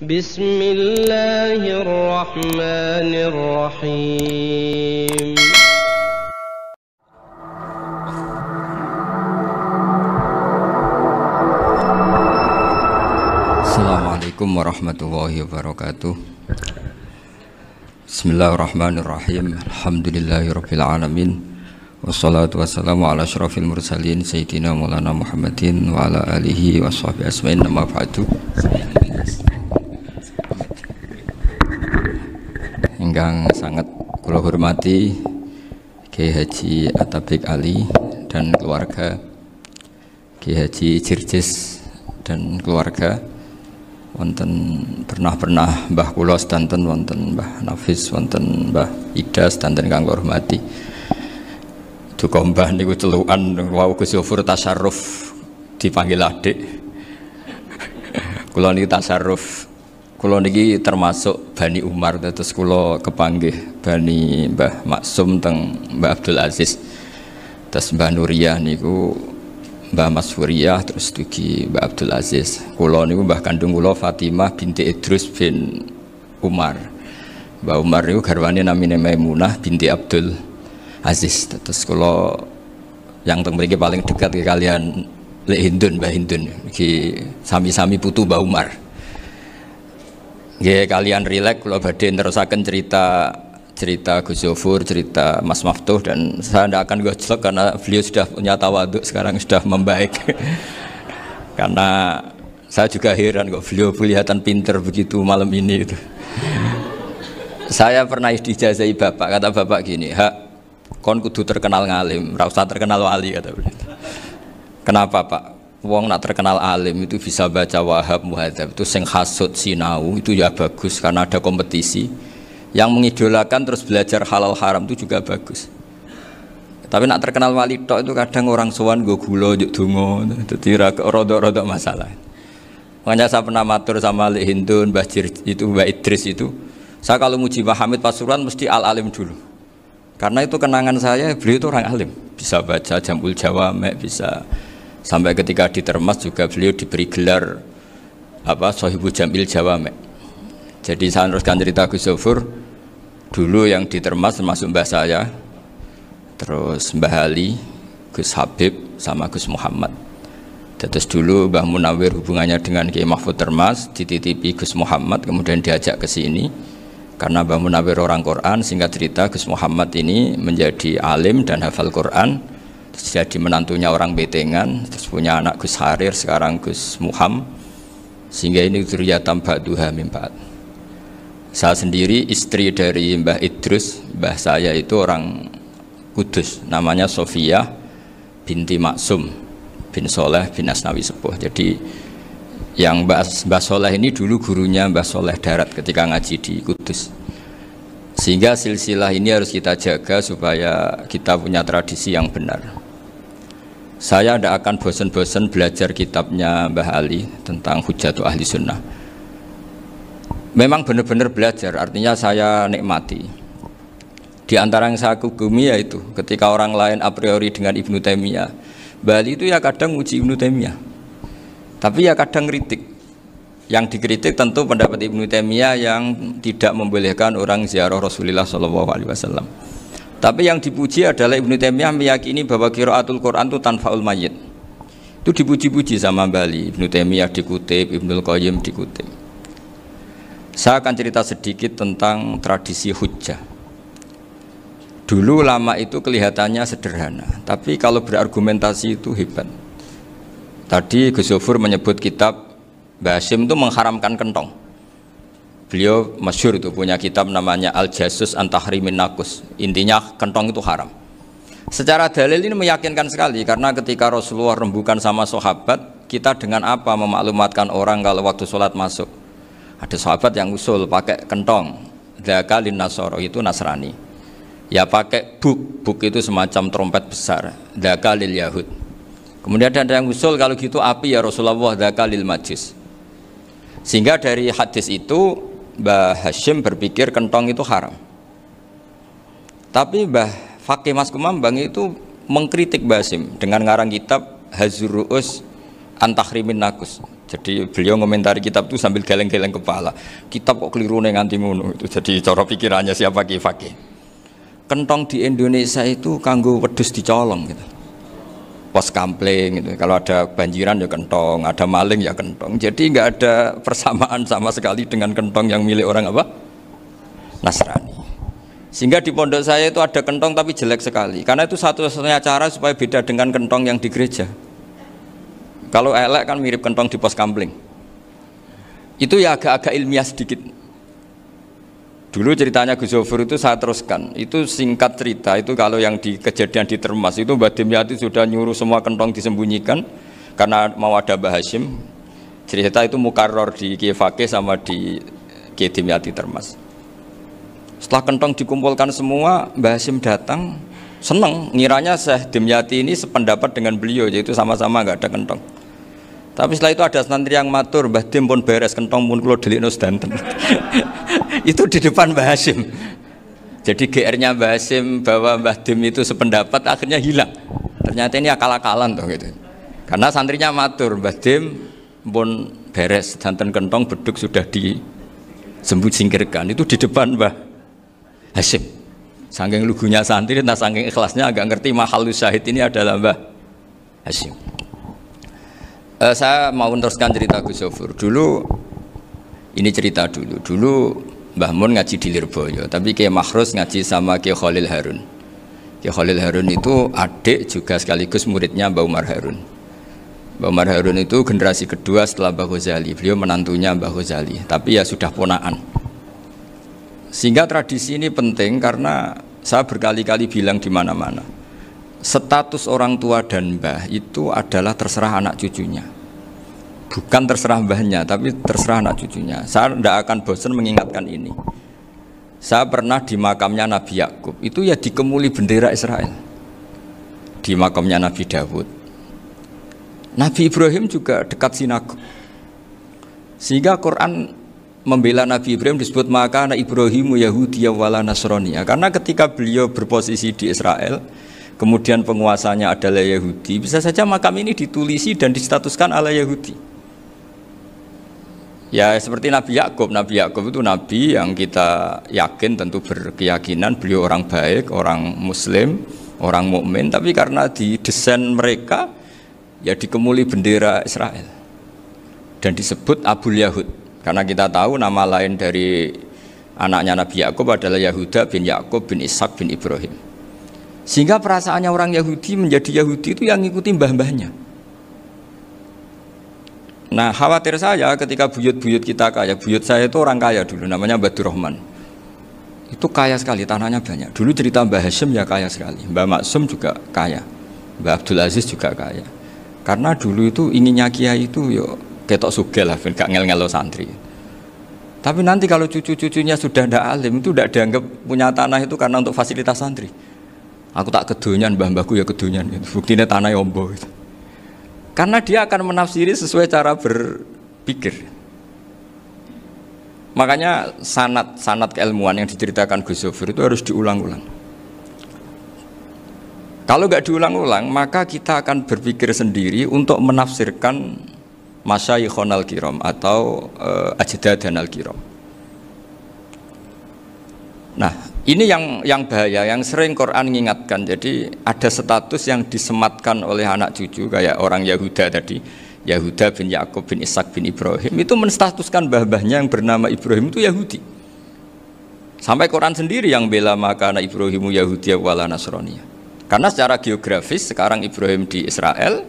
Bismillahirrahmanirrahim. Assalamualaikum warahmatullahi wabarakatuh. Bismillahirrahmanirrahim. Alhamdulillahirabbil alamin. Wassalatu wassalamu ala asyrafil mursalin sayyidina Maulana Muhammadin wa ala alihi washabihi asma'in amma ba'du. Ingkang sangat kula hormati Kiai Haji Atabik Ali dan keluarga, Kiai Haji Jirjis dan keluarga, wonten pernah Mbah kula sedanten, wonten Mbah Nafis, wonten Mbah Ida sedanten kang hormati. Duka mbah niku celukan wau Gus Yofur tasarruf dipanggil adik. Kula niki tasarruf. Kula niki termasuk Bani Umar, terus kula kepanggih Bani Mbah Maksum teng Mbah Abdul Aziz. Terus Mbah Nuriyah niku Mbah Masfuriyah, terus dugi Mbah Abdul Aziz. Kula niku mbah kandung kula Fatimah binti Idrus bin Umar. Mbah Umar niku garwane namine Maimunah binti Abdul Aziz. Terus kula yang teng mriki paling dekat kalian Lek Hindun, Mbah Hindun iki sami-sami putu Mbah Umar. Nggih kalian rileks kula badhe nerusaken cerita Gus Yofur, cerita Mas Maftuh, dan saya tidak akan gojlok karena beliau sudah punya tawaduk, sekarang sudah membaik. Karena saya juga heran kok beliau kelihatan pinter begitu malam ini itu. Saya pernah dijazahi bapak, kata bapak gini, "Hak, kon kudu terkenal ngalim, ora usah terkenal wali," kata beliau. Kenapa Pak? Wong nak terkenal alim itu bisa baca Wahab, Muhadzab, itu sing hasud sinau itu ya bagus karena ada kompetisi. Yang mengidolakan terus belajar halal haram itu juga bagus. Tapi nak terkenal wali tok itu kadang orang sowan nggo gula njuk donga, dadi rodok-rodok masalah. Makanya saya pernah matur sama Lek Hindun, Mbah itu Mbah Idris itu, saya kalau muji Mbah Hamid Pasuruan mesti al-alim dulu. Karena itu kenangan saya, beliau itu orang alim, bisa baca Jamul Jawamek, bisa sampai ketika di Termas juga beliau diberi gelar Shahibul Jamil Jawamek. Jadi saya teruskan cerita Gus Yofur. Dulu yang di Termas termasuk mbah saya, terus Mbah Ali, Gus Habib, sama Gus Muhammad. Terus dulu Mbah Munawir hubungannya dengan Kiai Mahfud Termas, dititipi Gus Muhammad, kemudian diajak ke sini. Karena Mbah Munawir orang Quran, singkat cerita Gus Muhammad ini menjadi alim dan hafal Quran. Terus jadi menantunya orang Betengan, terus punya anak Gus Harir, sekarang Gus Muham, sehingga ini dzurriyyatan ba'duha min ba'd. Saya sendiri istri dari Mbah Idrus, mbah saya itu orang Kudus, namanya Sofia binti Maksum bin Soleh bin Asnawi Sepuh. Jadi yang Mbah Soleh ini dulu gurunya Mbah Soleh Darat ketika ngaji di Kudus. Sehingga silsilah ini harus kita jaga supaya kita punya tradisi yang benar. Saya tidak akan bosan-bosan belajar kitabnya Mbah Ali tentang Hujjatu Ahli Sunnah. Memang benar-benar belajar, artinya saya nikmati. Di antara yang saya kagumi yaitu ketika orang lain a priori dengan Ibnu Taimiyah, Mbah Ali itu ya kadang uji Ibnu Taimiyah, tapi ya kadang kritik. Yang dikritik tentu pendapat Ibnu Taimiyah yang tidak membolehkan orang ziarah Rasulullah SAW. Tapi yang dipuji adalah Ibnu Taimiyah meyakini bahwa qiraatul Quran itu tanfaul mayyit. Itu dipuji-puji sama Mbah Ali. Ibnu Taimiyah dikutip, Ibnul Qayyim dikutip. Saya akan cerita sedikit tentang tradisi hujjah. Dulu lama itu kelihatannya sederhana, tapi kalau berargumentasi itu hebat. Tadi Gus Yofur menyebut kitab Mbah Hasyim itu mengharamkan kentong. Beliau masyhur itu punya kitab namanya Al-Jasus an Tahrimin Nakus. Intinya kentong itu haram. Secara dalil ini meyakinkan sekali, karena ketika Rasulullah rembukan sama sahabat, kita dengan apa memaklumatkan orang kalau waktu sholat masuk? Ada sahabat yang usul pakai kentong, dzakalin nasoro, itu Nasrani. Ya pakai buk itu semacam trompet besar, dzakalil Yahud. Kemudian ada yang usul kalau gitu api ya Rasulullah, dzakalil Majus. Sehingga dari hadis itu Mbah Hasyim berpikir kentong itu haram. Tapi Mbah Fakih Mas Kumambang itu mengkritik Mbah Hasyim dengan ngarang kitab Hazur Ru'us an Tahrimin Nakus. Jadi beliau ngomentari kitab itu sambil geleng-geleng kepala. Kitab kok keliru nganti ngono itu. Jadi cara pikirannya siapa Ki Fakih. Kentong di Indonesia itu kanggo wedhus dicolong gitu. Pos kampling gitu. Kalau ada banjiran ya kentong, ada maling ya kentong. Jadi nggak ada persamaan sama sekali dengan kentong yang milik orang apa? Nasrani. Sehingga di pondok saya itu ada kentong tapi jelek sekali. Karena itu satu-satunya cara supaya beda dengan kentong yang di gereja. Kalau elek kan mirip kentong di pos kampling. Itu ya agak-agak ilmiah sedikit. Dulu ceritanya Gus Zofur itu saya teruskan. Itu singkat cerita, itu kalau yang di kejadian di Termas itu Mbah Dimyati sudah nyuruh semua kentong disembunyikan karena mau ada Mbah Hashim. Cerita itu mukarror di Kiai Fakih sama di Kiai Dimyati Termas. Setelah kentong dikumpulkan semua, Mbah Hashim datang, seneng, ngiranya Syekh Dimyati ini sependapat dengan beliau, yaitu sama-sama nggak ada kentong. Tapi setelah itu ada santri yang matur, Mbah Dim pun beres kentong pun kula delikno sedanten. Itu di depan Mbah Hashim. Jadi GR-nya Mbah Hashim bahwa Mbah Dim itu sependapat akhirnya hilang. Ternyata ini akal-akalan toh gitu. Karena santrinya matur, Mbah Dim pun beres sedanten kentong beduk sudah disembut singkirkan. Itu di depan Mbah Hashim. Saking lugunya santri, nah saking ikhlasnya agak ngerti mahalus syahid ini adalah Mbah Hashim. Saya mau meneruskan cerita Gus Zofur. Dulu, ini cerita dulu. Dulu Mbah Mun ngaji di Lirboyo, tapi Kiai Makhrus ngaji sama Kiai Khalil Harun. Kiai Khalil Harun itu adik juga sekaligus muridnya Mbah Umar Harun. Mbah Umar Harun itu generasi kedua setelah Mbah Ghazali. Beliau menantunya Mbah Ghazali, tapi ya sudah ponaan. Sehingga tradisi ini penting karena saya berkali-kali bilang di mana-mana. Status orang tua dan mbah itu adalah terserah anak cucunya. Bukan terserah mbahnya, tapi terserah anak cucunya. Saya tidak akan bosan mengingatkan ini. Saya pernah di makamnya Nabi Yakub, itu ya dikemuli bendera Israel. Di makamnya Nabi Dawud. Nabi Ibrahim juga dekat sinagog. Sehingga Quran membela Nabi Ibrahim disebut maka anak Ibrahimu Yahudi wala Nasrani. Karena ketika beliau berposisi di Israel, kemudian penguasanya adalah Yahudi, bisa saja makam ini ditulisi dan distatuskan ala Yahudi. Ya seperti Nabi Yakub. Nabi Yakub itu nabi yang kita yakin tentu berkeyakinan beliau orang baik, orang muslim, orang mukmin, tapi karena di desain mereka ya dikemuli bendera Israel dan disebut Abul Yahud. Karena kita tahu nama lain dari anaknya Nabi Yakub adalah Yahuda bin Yakub bin Ishak bin Ibrahim. Sehingga perasaannya orang Yahudi menjadi Yahudi itu yang ngikuti mbah-mbahnya. Nah khawatir saya ketika buyut-buyut kita kaya, buyut saya itu orang kaya dulu, namanya Badur Rahman. Itu kaya sekali, tanahnya banyak. Dulu cerita Mbah Hashim ya kaya sekali, Mbah Maksum juga kaya, Mbah Abdul Aziz juga kaya. Karena dulu itu inginnya kiai itu yo ketok sugih lah, gak ngel-ngelo santri. Tapi nanti kalau cucu-cucunya sudah tidak alim, itu tidak dianggap punya tanah itu karena untuk fasilitas santri. Aku tak kedonyan, mbah-mbahku ya kedonyan. Buktinya tanah yombo. Karena dia akan menafsiri sesuai cara berpikir. Makanya sanad keilmuan yang diceritakan Gus Zofur itu harus diulang-ulang. Kalau nggak diulang-ulang, maka kita akan berpikir sendiri untuk menafsirkan Masyayikhon al-Kiram atau Ajdadan al-Kiram. Nah, ini yang bahaya, yang sering Quran mengingatkan. Jadi ada status yang disematkan oleh anak cucu kayak orang Yahuda tadi, Yahuda bin Yakub bin Ishak bin Ibrahim, itu menstatuskan mbah-mbahnya yang bernama Ibrahim itu Yahudi. Sampai Quran sendiri yang bela maka anak Ibrahimu Yahudi wala Nasrani. Karena secara geografis sekarang Ibrahim di Israel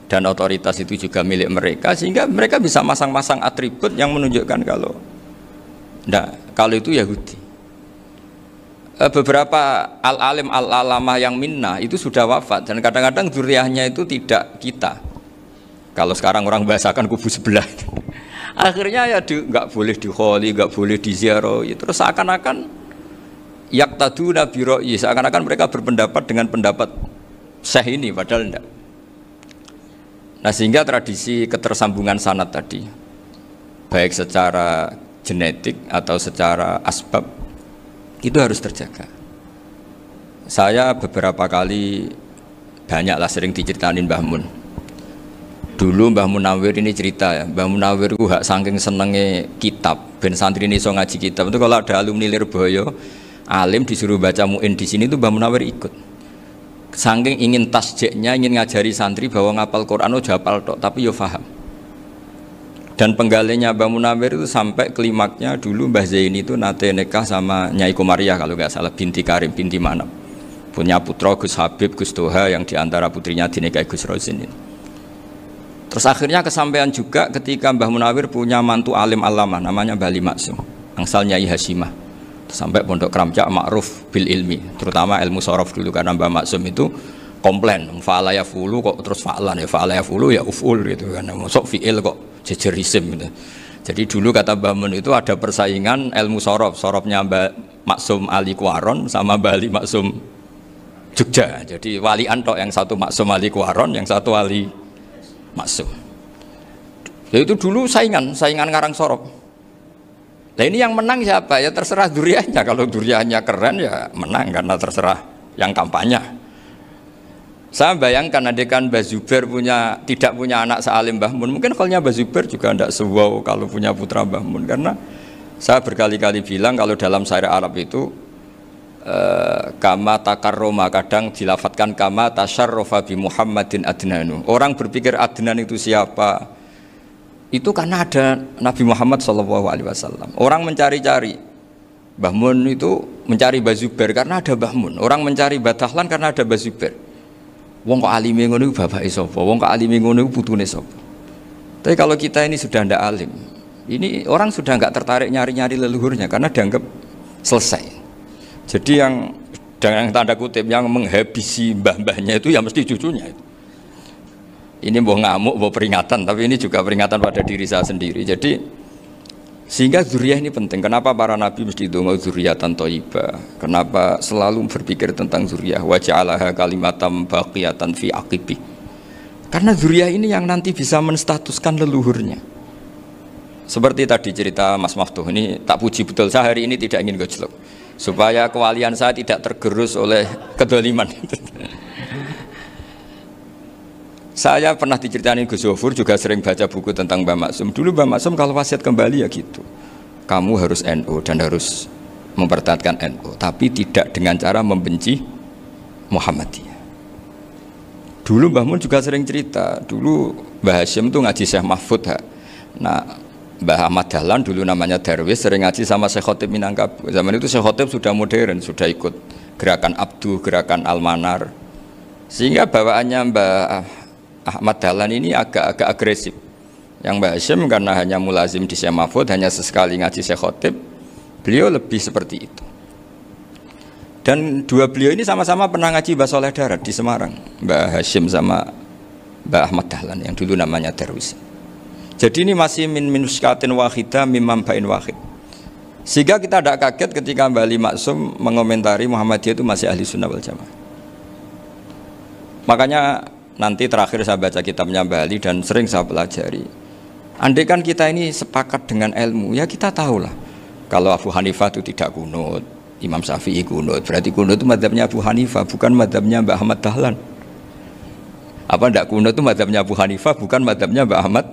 dan otoritas itu juga milik mereka, sehingga mereka bisa masang-masang atribut yang menunjukkan kalau itu Yahudi. Beberapa al-alim al-alamah yang minnah itu sudah wafat dan kadang-kadang dzurriahnya itu tidak kita. Kalau sekarang orang bahasakan kubu sebelah. Akhirnya ya nggak boleh dikholi, nggak boleh diziarah. Terus seakan-akan yaktaduna bi ra'yi, seakan-akan mereka berpendapat dengan pendapat syekh ini, padahal enggak. Nah sehingga tradisi ketersambungan sanad tadi, baik secara genetik atau secara asbab, itu harus terjaga. Saya beberapa kali banyaklah sering diceritain Mbah Mun. Dulu Mbah Munawir ini cerita ya, Mbah Munawir itu hak saking senenge kitab, ben santri ini so ngaji kitab. Itu kalau ada alumni Lirboyo, alim disuruh baca muin di sini itu Mbah Munawir ikut. Saking ingin tasjeknya, ingin ngajari santri bahwa ngapal Quran udah hafal tok, tapi yo faham. Dan penggalinya Mbah Munawir itu sampai klimaknya dulu Mbah Zaini itu nate nikah sama Nyai Komariah kalau nggak salah, binti Karim, binti Manap. Punya putra Gus Habib, Gus Toha yang diantara putrinya dinikahi Gus Rozin ini. Terus akhirnya kesampaian juga ketika Mbah Munawir punya mantu alim alamah namanya Mbah Ali Maksum, angsal Nyai Hasimah. Sampai pondok Kramjak ma'ruf bil ilmi, terutama ilmu sorof dulu karena Mbah Maksum itu komplain, fa'ala ya fulu kok terus fa'lan ya fa'ala ya fulu ya uf'ul gitu kan, masuk fi'il kok jejer isim gitu. Jadi dulu kata Mbah Mun itu ada persaingan ilmu sorof, sorofnya Mbah Maksum Ali Kuaron sama Mbah Ali Maksum Jogja. Jadi wali antok yang satu Maksum Ali Kuaron, yang satu Ali Maksum. Ya itu dulu saingan ngarang sorop. Nah ini yang menang siapa? Ya terserah duriannya. Kalau duriannya keren ya menang karena terserah yang kampanye. Saya bayangkan adekan Mbah Zubair tidak punya anak sealim Mbah Mun, mungkin kalau Mbah Zubair juga tidak sewow kalau punya putra Mbah Mun, karena saya berkali-kali bilang kalau dalam syair Arab itu kama takarroma kadang dilafatkan kama tasyarrofa bi Muhammadin adnanu. Orang berpikir Adnan itu siapa? Itu karena ada Nabi Muhammad SAW. Orang mencari-cari Mbah Mun itu mencari Mbah Zubair karena ada Mbah Mun. Orang mencari Mbah Dahlan karena ada Mbah Zubair. Wong kok alime ngono iku bapake sapa? Wong kok alime ngono iku putune sapa? Tapi kalau kita ini sudah ndak alim, ini orang sudah nggak tertarik nyari-nyari leluhurnya karena dianggap selesai. Jadi yang dengan tanda kutip yang menghabisi mbah-mbahnya itu ya mesti cucunya itu. Ini mau ngamuk, mau peringatan, tapi ini juga peringatan pada diri saya sendiri. Jadi sehingga zuriyah ini penting. Kenapa para nabi mesti donga zuriyatan thayyibah? Kenapa selalu berpikir tentang zuriyah? Wa ja'alaha kalimatam baqiyatan fi aqibi. Karena zuriyah ini yang nanti bisa menstatuskan leluhurnya. Seperti tadi cerita Mas Maftuh ini, tak puji betul, saya hari ini tidak ingin gojlok supaya kewalian saya tidak tergerus oleh kedoliman. Saya pernah diceritain Gus Zofur, juga sering baca buku tentang Mbah Maksum. Dulu Mbah Maksum kalau wasiat kembali ya gitu, kamu harus NU dan harus mempertahankan NU, tapi tidak dengan cara membenci Muhammadiyah. Dulu Mbah Mun juga sering cerita, dulu Mbah Hashim tuh ngaji Syekh Mahfud. Nah Mbah Ahmad Dahlan dulu namanya Darwis sering ngaji sama Syekh Khotib Minangkabau. Zaman itu Syekh Khotib sudah modern, sudah ikut gerakan Abdu, gerakan Almanar. Sehingga bawaannya Mbah Ahmad Dahlan ini agak agresif. Yang Mbah Hashim karena hanya mulazim di Syekh Mahfud, hanya sesekali ngaji Syekh Khotib, beliau lebih seperti itu. Dan dua beliau ini sama-sama pernah ngaji Mbah Soleh Darat di Semarang, Mbah Hashim sama Mbah Ahmad Dahlan yang dulu namanya Darwis. Jadi ini masih min minuskatin wahidah mimam bain wahid. Sehingga kita tidak kaget ketika Mbah Ali Maksum mengomentari Muhammadiyah itu masih ahli sunnah wal jamaah. Makanya nanti terakhir saya baca kitabnya Mbah Ali dan sering saya pelajari. Andai kan kita ini sepakat dengan ilmu, ya kita tahulah kalau Abu Hanifah itu tidak kunut, Imam Syafi'i kunut, berarti kunut itu mazhabnya Abu Hanifah, bukan mazhabnya Mbah Ahmad Dahlan. Apa tidak kunut itu mazhabnya Abu Hanifah, bukan mazhabnya Mbah Ahmad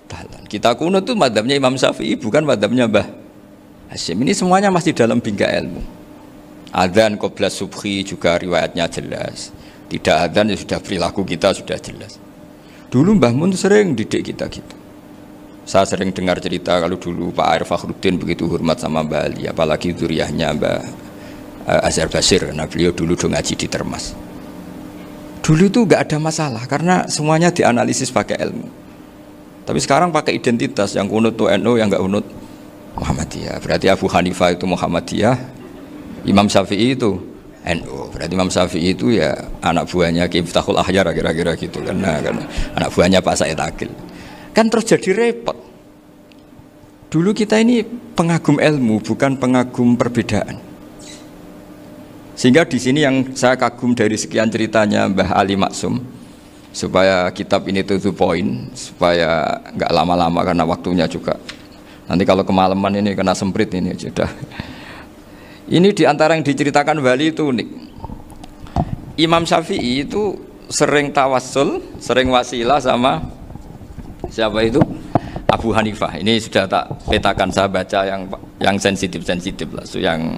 Dahlan. Kita kunut itu mazhabnya Imam Syafi'i, bukan mazhabnya Mbah Hashim. Ini semuanya masih dalam bingkai ilmu. Adzan qabla subhi juga riwayatnya jelas. Tidak adzan ya sudah perilaku kita sudah jelas. Dulu Mbah Mun sering didik kita gitu. Saya sering dengar cerita kalau dulu Pak Arif Fakhruddin begitu hormat sama Mbah Ali, apalagi zuriyahnya Mbah Azhar Basir, karena beliau dulu ngaji di Termas. Dulu itu nggak ada masalah karena semuanya dianalisis pakai ilmu. Tapi sekarang pakai identitas, yang kunut itu NU, yang nggak kunut Muhammadiyah. Berarti Abu Hanifah itu Muhammadiyah, Imam Syafi'i itu NU. Berarti Imam Syafi'i itu ya anak buahnya Ki Miftahul Ahyar kira-kira gitu kan. Nah, kan anak buahnya Pak Said Akil. Kan terus jadi repot. Dulu kita ini pengagum ilmu, bukan pengagum perbedaan. Sehingga di sini yang saya kagum dari sekian ceritanya Mbah Ali Maksum, supaya kitab ini to the point, supaya nggak lama-lama karena waktunya juga. Nanti kalau kemalaman ini kena semprit ini sudah. Ini diantara yang diceritakan Bali itu unik. Imam Syafi'i itu sering tawassul, sering wasilah sama Siapa itu? Abu Hanifah. Ini sudah tak petakan, saya baca yang sensitif lah, so yang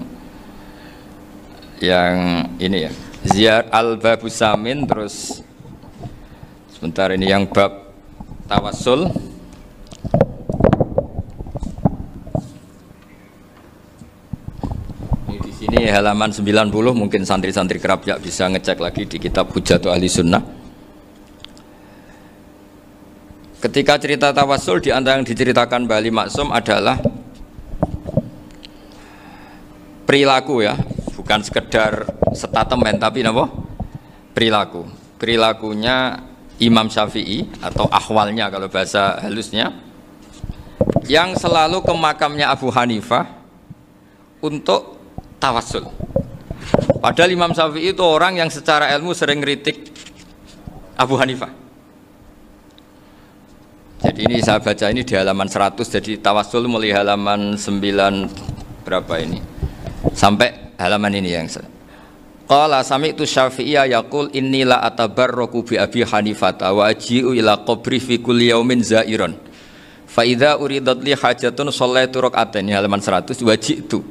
ini ya. Ziyad al-Babus Samin, terus sebentar ini yang bab tawassul. Ini di sini halaman 90, mungkin santri-santri Kerapjak bisa ngecek lagi di kitab Hujjatu Ahli Sunnah. Ketika cerita tawassul, di antara yang diceritakan Bali Maksum adalah perilaku ya, bukan sekedar statement tapi apa? Perilaku. Perilakunya Imam Syafi'i atau ahwalnya kalau bahasa halusnya, yang selalu ke makamnya Abu Hanifah untuk tawassul. Padahal Imam Syafi'i itu orang yang secara ilmu sering kritik Abu Hanifah. Jadi ini saya baca ini di halaman 100, jadi tawassul mulai halaman 9 berapa ini sampai halaman ini yang qala sami'tu Syafi'iyya yaqul inni la atabarraku bi Abi Hanifah wa aji'u ila qabri fi kulli yaumin za'iran fa idza uridat li hajatun shallaitu rak'atain, halaman 100, waji'tu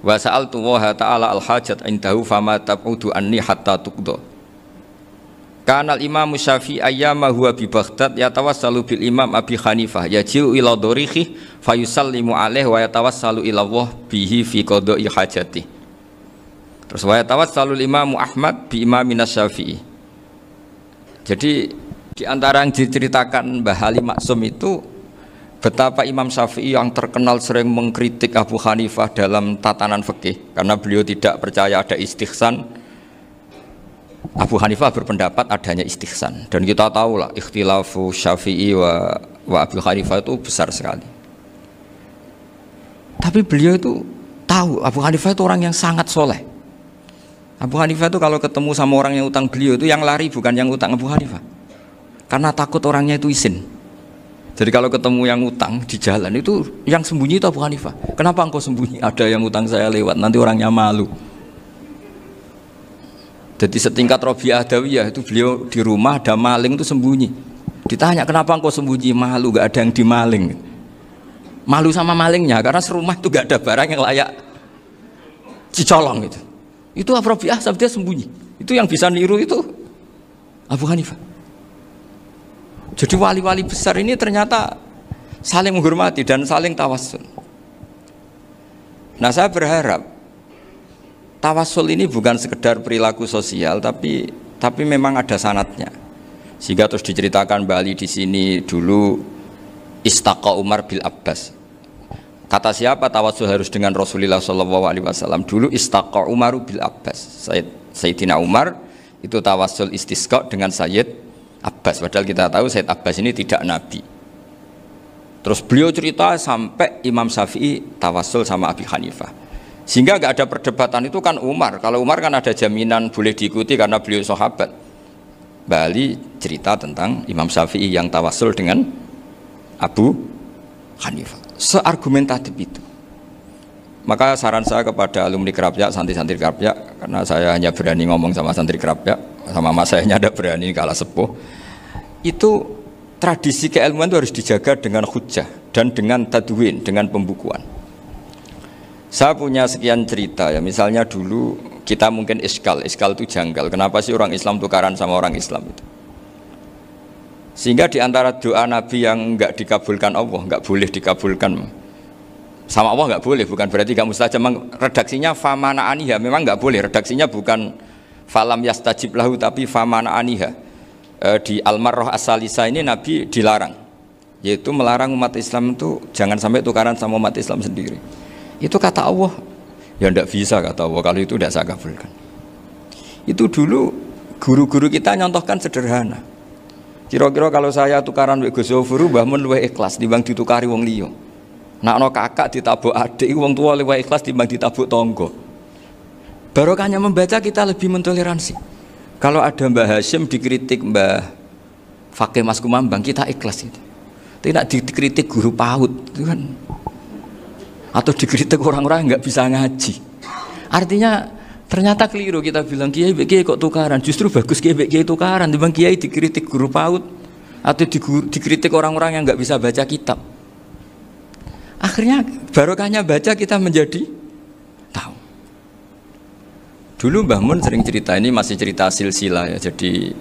wa sa'altu wa ta'ala al hajat indahu fama tab'udu anni hatta tuqda. Kanal Imam Syafi'i ayyama huwa bi Baghdad yatawassalu bil Imam Abi Hanifah yaji'u ila dorihi fayusallimu alaihi wa yatawassalu ila Allah bihi fi qada'i hajati. Terus wa yatawassalu Imam Ahmad bi Imamina Syafi'i. Jadi di antara yang diceritakan Mbah Halim Maksum itu betapa Imam Syafi'i yang terkenal sering mengkritik Abu Hanifah dalam tatanan fikih karena beliau tidak percaya ada istihsan. Abu Hanifah berpendapat adanya istihsan, dan kita tahu lah ikhtilafu Syafi'i wa Abu Hanifah itu besar sekali. Tapi beliau itu tahu Abu Hanifah itu orang yang sangat soleh. Abu Hanifah itu kalau ketemu sama orang yang utang beliau itu yang lari bukan yang utang Abu Hanifah, karena takut orangnya itu izin. Jadi kalau ketemu yang utang di jalan itu yang sembunyi itu Abu Hanifah. Kenapa engkau sembunyi? Ada yang utang saya lewat, nanti orangnya malu. Jadi setingkat Robi'ah Adawiyah itu beliau di rumah ada maling itu sembunyi. Ditanya kenapa engkau sembunyi? Malu, gak ada yang dimaling. Malu sama malingnya karena serumah itu gak ada barang yang layak dicolong itu. Itu Robi'ah sampai dia sembunyi. Itu yang bisa niru itu Abu Hanifah. Jadi wali-wali besar ini ternyata saling menghormati dan saling tawassul. Nah saya berharap tawassul ini bukan sekedar perilaku sosial, tapi memang ada sanatnya. Sehingga terus diceritakan Bali di sini dulu istaqa Umar bil Abbas. Kata siapa tawassul harus dengan Rasulullah SAW? Dulu istaqa Umar bil Abbas. Sayyidina Umar itu tawassul istisqa dengan Sayyid Abbas. Padahal kita tahu Sayyid Abbas ini tidak nabi. Terus beliau cerita sampai Imam Syafi'i tawassul sama Abi Hanifah. Sehingga nggak ada perdebatan itu kan Umar. Kalau Umar kan ada jaminan boleh diikuti karena beliau sahabat. Bali cerita tentang Imam Syafi'i yang tawassul dengan Abu Hanifah. Seargumentatif itu. Maka saran saya kepada alumni Kerapjak, santri-santri Kerapjak, karena saya hanya berani ngomong sama santri Kerapjak, sama mas saya ada berani kalah sepuh. Itu tradisi keilmuan itu harus dijaga dengan hujjah dan dengan tadwin, dengan pembukuan. Saya punya sekian cerita ya, misalnya dulu kita mungkin iskal itu janggal. Kenapa sih orang Islam tukaran sama orang Islam itu? Sehingga diantara doa Nabi yang enggak dikabulkan Allah, enggak boleh dikabulkan sama Allah, enggak boleh, bukan berarti enggak mustajab. Redaksinya famana aniha, memang enggak boleh. Redaksinya bukan falam yastajib lahu tapi famana aniha. Di Al-Marrah As-Salisa ini Nabi dilarang, yaitu melarang umat Islam itu jangan sampai tukaran sama umat Islam sendiri. Itu kata Allah, ya tidak bisa kata Allah, kalau itu tidak saya kabulkan. Itu dulu guru-guru kita nyontohkan sederhana. Kira-kira kalau saya tukaran wek Gus Zofuru mbah mun luwih ikhlas timbang ditukari wong liya. Nakno kakak ditabuk adik wong tua luwih ikhlas timbang ditabuk tangga. Barokahnya membaca kita lebih mentoleransi. Kalau ada Mbah Hashim dikritik Mbah Fakih Mas Kumambang, kita ikhlas itu. Tidak dikritik guru PAUD itu kan. Atau dikritik orang-orang nggak bisa ngaji. Artinya ternyata keliru kita bilang kiai kok tukaran. Justru bagus kiai tukaran. Timbang kiai dikritik guru PAUD atau dikritik orang-orang yang nggak bisa baca kitab. Akhirnya barokahnya baca kita menjadi tahu. Dulu Mbah Mun sering cerita, ini masih cerita silsilah ya. Jadi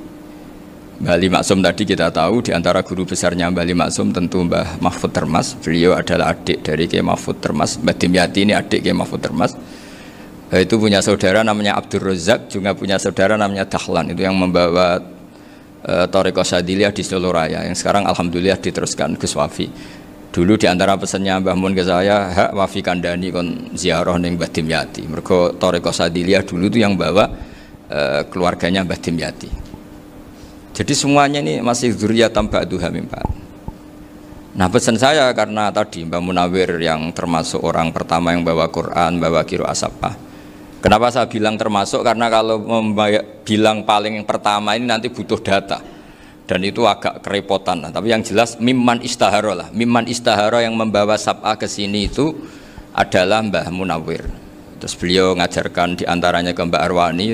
Mbah Ali Maksum tadi kita tahu di antara guru besarnya Mbah Ali Maksum tentu Mbah Mahfud Termas. Beliau adalah adik dari Kiai Mahfud Termas. Mbah Dimyati ini adik Kiai Mahfud Termas. Itu punya saudara namanya Abdul Razak, juga punya saudara namanya Dahlan. Itu yang membawa Thariqah Syadziliyah di Solo Raya yang sekarang alhamdulillah diteruskan Gus Wafi. Dulu di antara pesannya Mbah Mun ke saya, hak wafi kandani kon ziarah ning Mbah Dimyati. Mergo Thariqah Syadziliyah dulu itu yang bawa keluarganya Mbah Dimyati. Jadi semuanya ini masih dzurriyyatan ba'duha min ba'd. Nah, pesan saya karena tadi Mbah Munawir yang termasuk orang pertama yang bawa Quran, bawa qiraah sab'ah. Kenapa saya bilang termasuk? Karena kalau bilang paling pertama ini nanti butuh data. Dan itu agak kerepotan. Nah, tapi yang jelas mimman istahara lah. Mimman istahara yang membawa sab'ah ke sini itu adalah Mbah Munawir. Terus beliau ngajarkan diantaranya ke Mbak Arwani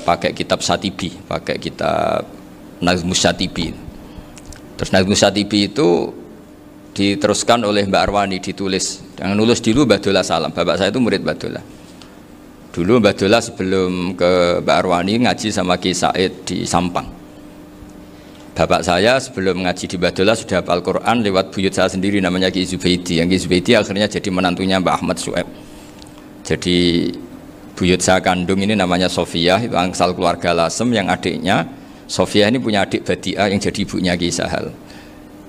pakai kitab Satibi, pakai kitab Nazmus Satibi. Terus Nazmus Satibi itu diteruskan oleh Mbak Arwani, ditulis. Yang nulis dulu Mbah Dola Salam. Bapak saya itu murid Mbah Dola. Dulu Mbah Dola sebelum ke Mbak Arwani ngaji sama Ki Said di Sampang. Bapak saya sebelum ngaji di Mbah Dola sudah hafal Quran lewat buyut saya sendiri namanya Ki Zubaidi. Yang Ki Zubaidi akhirnya jadi menantunya Mbah Ahmad Su'eb. Jadi buyut saya kandung ini namanya Sofia, itu angsal keluarga Lasem, yang adiknya Sofia ini punya adik Badi'ah yang jadi ibunya Ki Sahal.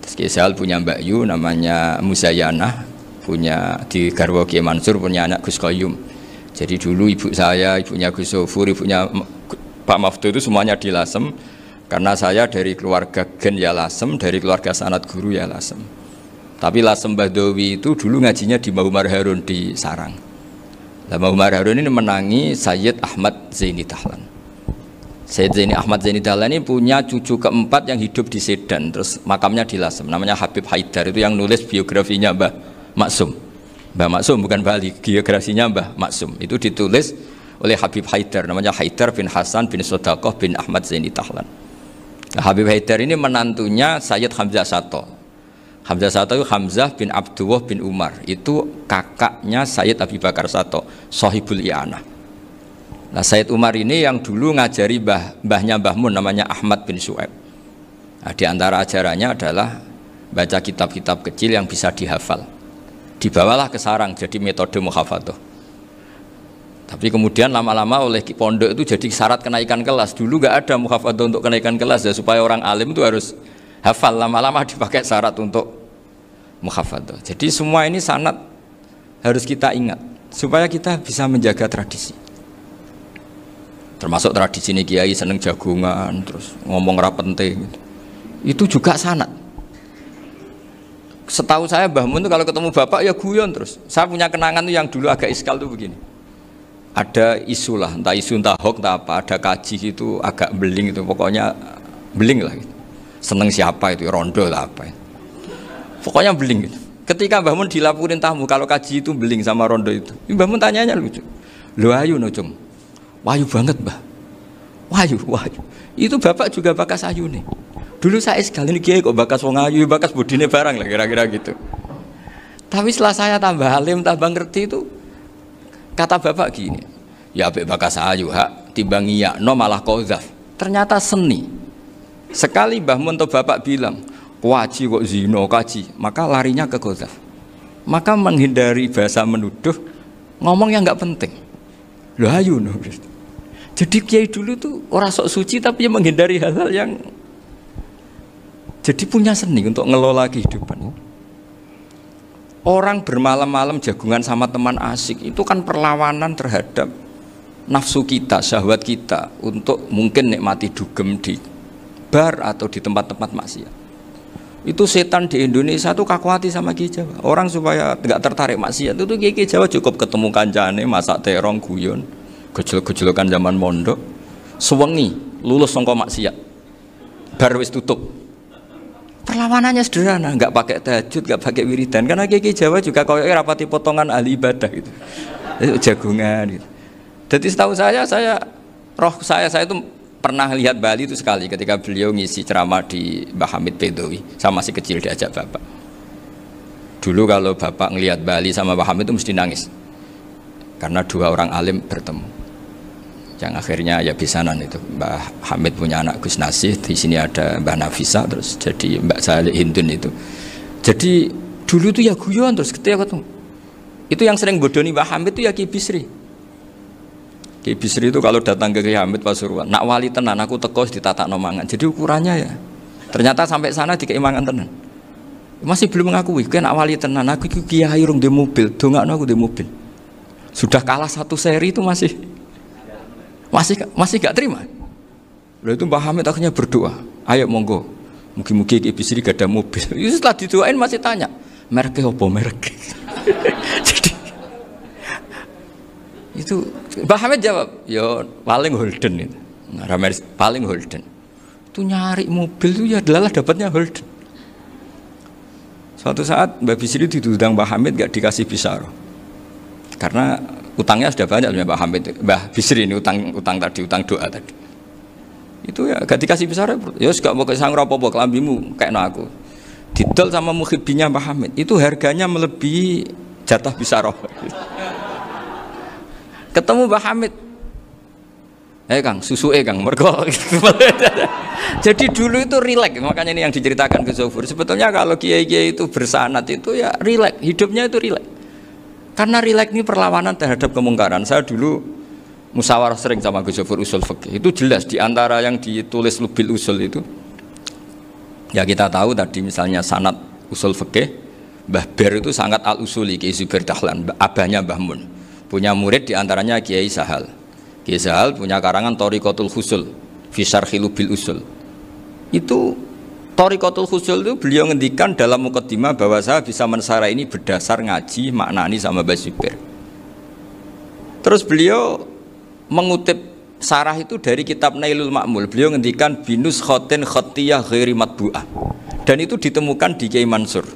Terus Ki Sahal punya Mbak Yu namanya Muzayanah, punya di garwa Ki Mansur punya anak Gus Qayyum. Jadi dulu ibu saya, ibunya Gus Sofur, ibunya Pak Maftu itu semuanya di Lasem. Karena saya dari keluarga Gen ya Lasem, dari keluarga sanad guru ya Lasem. Tapi Lasem Bahdawi itu dulu ngajinya di Mbah Umar Harun di Sarang. Nah, Mbah Umar Harun ini menangi Sayyid Ahmad Zaini Dahlan. Sayyid Zaini Ahmad Zaini Dahlan ini punya cucu keempat yang hidup di Sedan, terus makamnya di Lasem, namanya Habib Haidar. Itu yang nulis biografinya Mbah Maksum. Mbah Maksum bukan Bali, biografinya Mbah Maksum. Itu ditulis oleh Habib Haidar, namanya Haidar bin Hasan bin Sodaqoh bin Ahmad Zaini Dahlan. Nah, Habib Haidar ini menantunya Sayyid Hamzah Sato. Hamzah Sato itu Hamzah bin Abdullah bin Umar. Itu kakaknya Sayyid Abi Bakar Sato, Sohibul I'anah. Nah, Sayyid Umar ini yang dulu ngajari mbahnya Mbah Mun namanya Ahmad bin Su'eb. Nah, di antara ajarannya adalah baca kitab-kitab kecil yang bisa dihafal. Dibawalah ke sarang jadi metode muhafadzah. Tapi kemudian lama-lama oleh pondok itu jadi syarat kenaikan kelas. Dulu nggak ada muhafadzah untuk kenaikan kelas ya, supaya orang alim itu harus hafal. Lama-lama dipakai syarat untuk muhafadzah. Jadi semua ini sanad harus kita ingat supaya kita bisa menjaga tradisi. Termasuk tradisi ini kiai seneng jagungan, terus ngomong ra penting gitu. Itu juga sanad. Setahu saya Mbah Mun itu kalau ketemu bapak ya guyon terus. Saya punya kenangan tuh yang dulu agak iskal tuh begini. Ada isu lah, entah isu entah hoax entah apa, ada kaji itu agak beling itu, pokoknya beling lah gitu. Seneng siapa itu, rondo lah apa itu. Pokoknya beling gitu. Ketika Mbah Mun dilaporin tamu kalau kaji itu beling sama rondo itu, Mbah Mun tanyanya lucu. Lho ayu no cung, wayu banget Mbah. Wayu. Itu bapak juga bakas ayu nih. Dulu saya sekali ini kiai kok bakas wong ayu, bakas bodine barang lah kira-kira gitu. Tapi setelah saya tambah alim, tambah ngerti itu, kata bapak gini, ya abek bakas ayu hak timbang iya no malah qadzaf. Ternyata seni. Sekali Mbah Mun atau bapak bilang, "Kaji kok zino kaji," maka larinya ke qadzaf. Maka menghindari bahasa menuduh, ngomong yang enggak penting. Loh ayu no. Jadi kiai dulu tuh orang sok suci tapi menghindari hal-hal yang jadi punya seni untuk ngelola kehidupan. Orang bermalam-malam jagungan sama teman asik itu kan perlawanan terhadap nafsu kita, syahwat kita untuk mungkin nikmati dugem di bar atau di tempat-tempat maksiat. Itu setan di Indonesia tuh kakuati sama Kiai Jawa. Orang supaya tidak tertarik maksiat itu Kiai Jawa cukup ketemu kancane masak terong guyon, gejol-gejolokan zaman mondok, sewengi lulus sangka maksiat. Bar wis tutup. Perlawanannya sederhana, nggak pakai tahajud, nggak pakai wiridan, karena Kiai Jawa juga kayak rapati potongan ahli ibadah gitu, jagungan gitu. Jadi setahu saya roh saya itu pernah lihat Bali itu sekali ketika beliau ngisi ceramah di Mbah Hamid Bedowi, sama masih kecil diajak bapak. Dulu kalau bapak ngelihat Bali sama Mbah Hamid itu mesti nangis karena dua orang alim bertemu. Yang akhirnya ya bisanan itu Mbah Hamid punya anak Gus Nasih, di sini ada Mbah Nafisa, terus jadi Mbak Salih Hindun itu. Jadi dulu tuh ya guyon terus ketika ketemu. Itu yang sering bodoni Mbah Hamid itu ya Ki Bisri. Ki Bisri itu kalau datang ke Ki Hamid Pasuruan, nak wali tenan aku teko ditata nomangan. Jadi ukurannya ya. Ternyata sampai sana dikei mangan tenan. Masih belum mengakui, kan nak wali tenan aku iki kiai rung di mobil, dongakno aku di mobil. Sudah kalah satu seri itu masih gak terima. Lalu itu Mbah Hamid akhirnya berdoa, ayo monggo, mugi-mugi Ki Bisri gak ada mobil. Itu setelah didoain masih tanya, mereknya apa merek? Jadi itu Mbah Hamid jawab, ya paling Holden itu. Paling Holden. Itu nyari mobil itu ya adalah dapatnya Holden. Suatu saat Mbah Bisri diundang Mbah Hamid gak dikasih bisaroh. Karena utangnya sudah banyak Mbah Hamid. Mbah Bisri ini utang doa tadi. Itu ya gak dikasih bisaroh. Ya gak mau kesang apa-apa kelambimu kayak aku. Didol sama muhibbinya Mbah Hamid. Itu harganya melebihi jatah bisaroh. Ketemu Mbah Hamid, Kang, susu Kang, mergo. Jadi dulu itu rileks, makanya ini yang diceritakan ke Zofur. Sebetulnya kalau kiai-kiai itu bersanad itu ya rileks, hidupnya itu rileks. Karena rileks ini perlawanan terhadap kemungkaran. Saya dulu musyawarah sering sama Gus Zofur usul fikih. Itu jelas di antara yang ditulis Lubil Usul itu. Ya kita tahu tadi misalnya sanad usul fikih, Mbah Ber itu sangat al-usuli, Kiai Zubair Dahlan, abahnya Mbah Mun. Punya murid diantaranya Kiai Sahal. Kiai Sahal punya karangan Thariqatul Husul fi Syarhi Lubil Usul. Itu Thariqatul Husul itu beliau ngendikan dalam mukaddimah bahwa saya bisa mensarah ini berdasar ngaji maknani sama Mbah Zubair. Terus beliau mengutip sarah itu dari kitab Nailul Ma'mul. Beliau ngendikan binus khotin khotiyah ghairi matbu'ah. Dan itu ditemukan di Kiai Mansur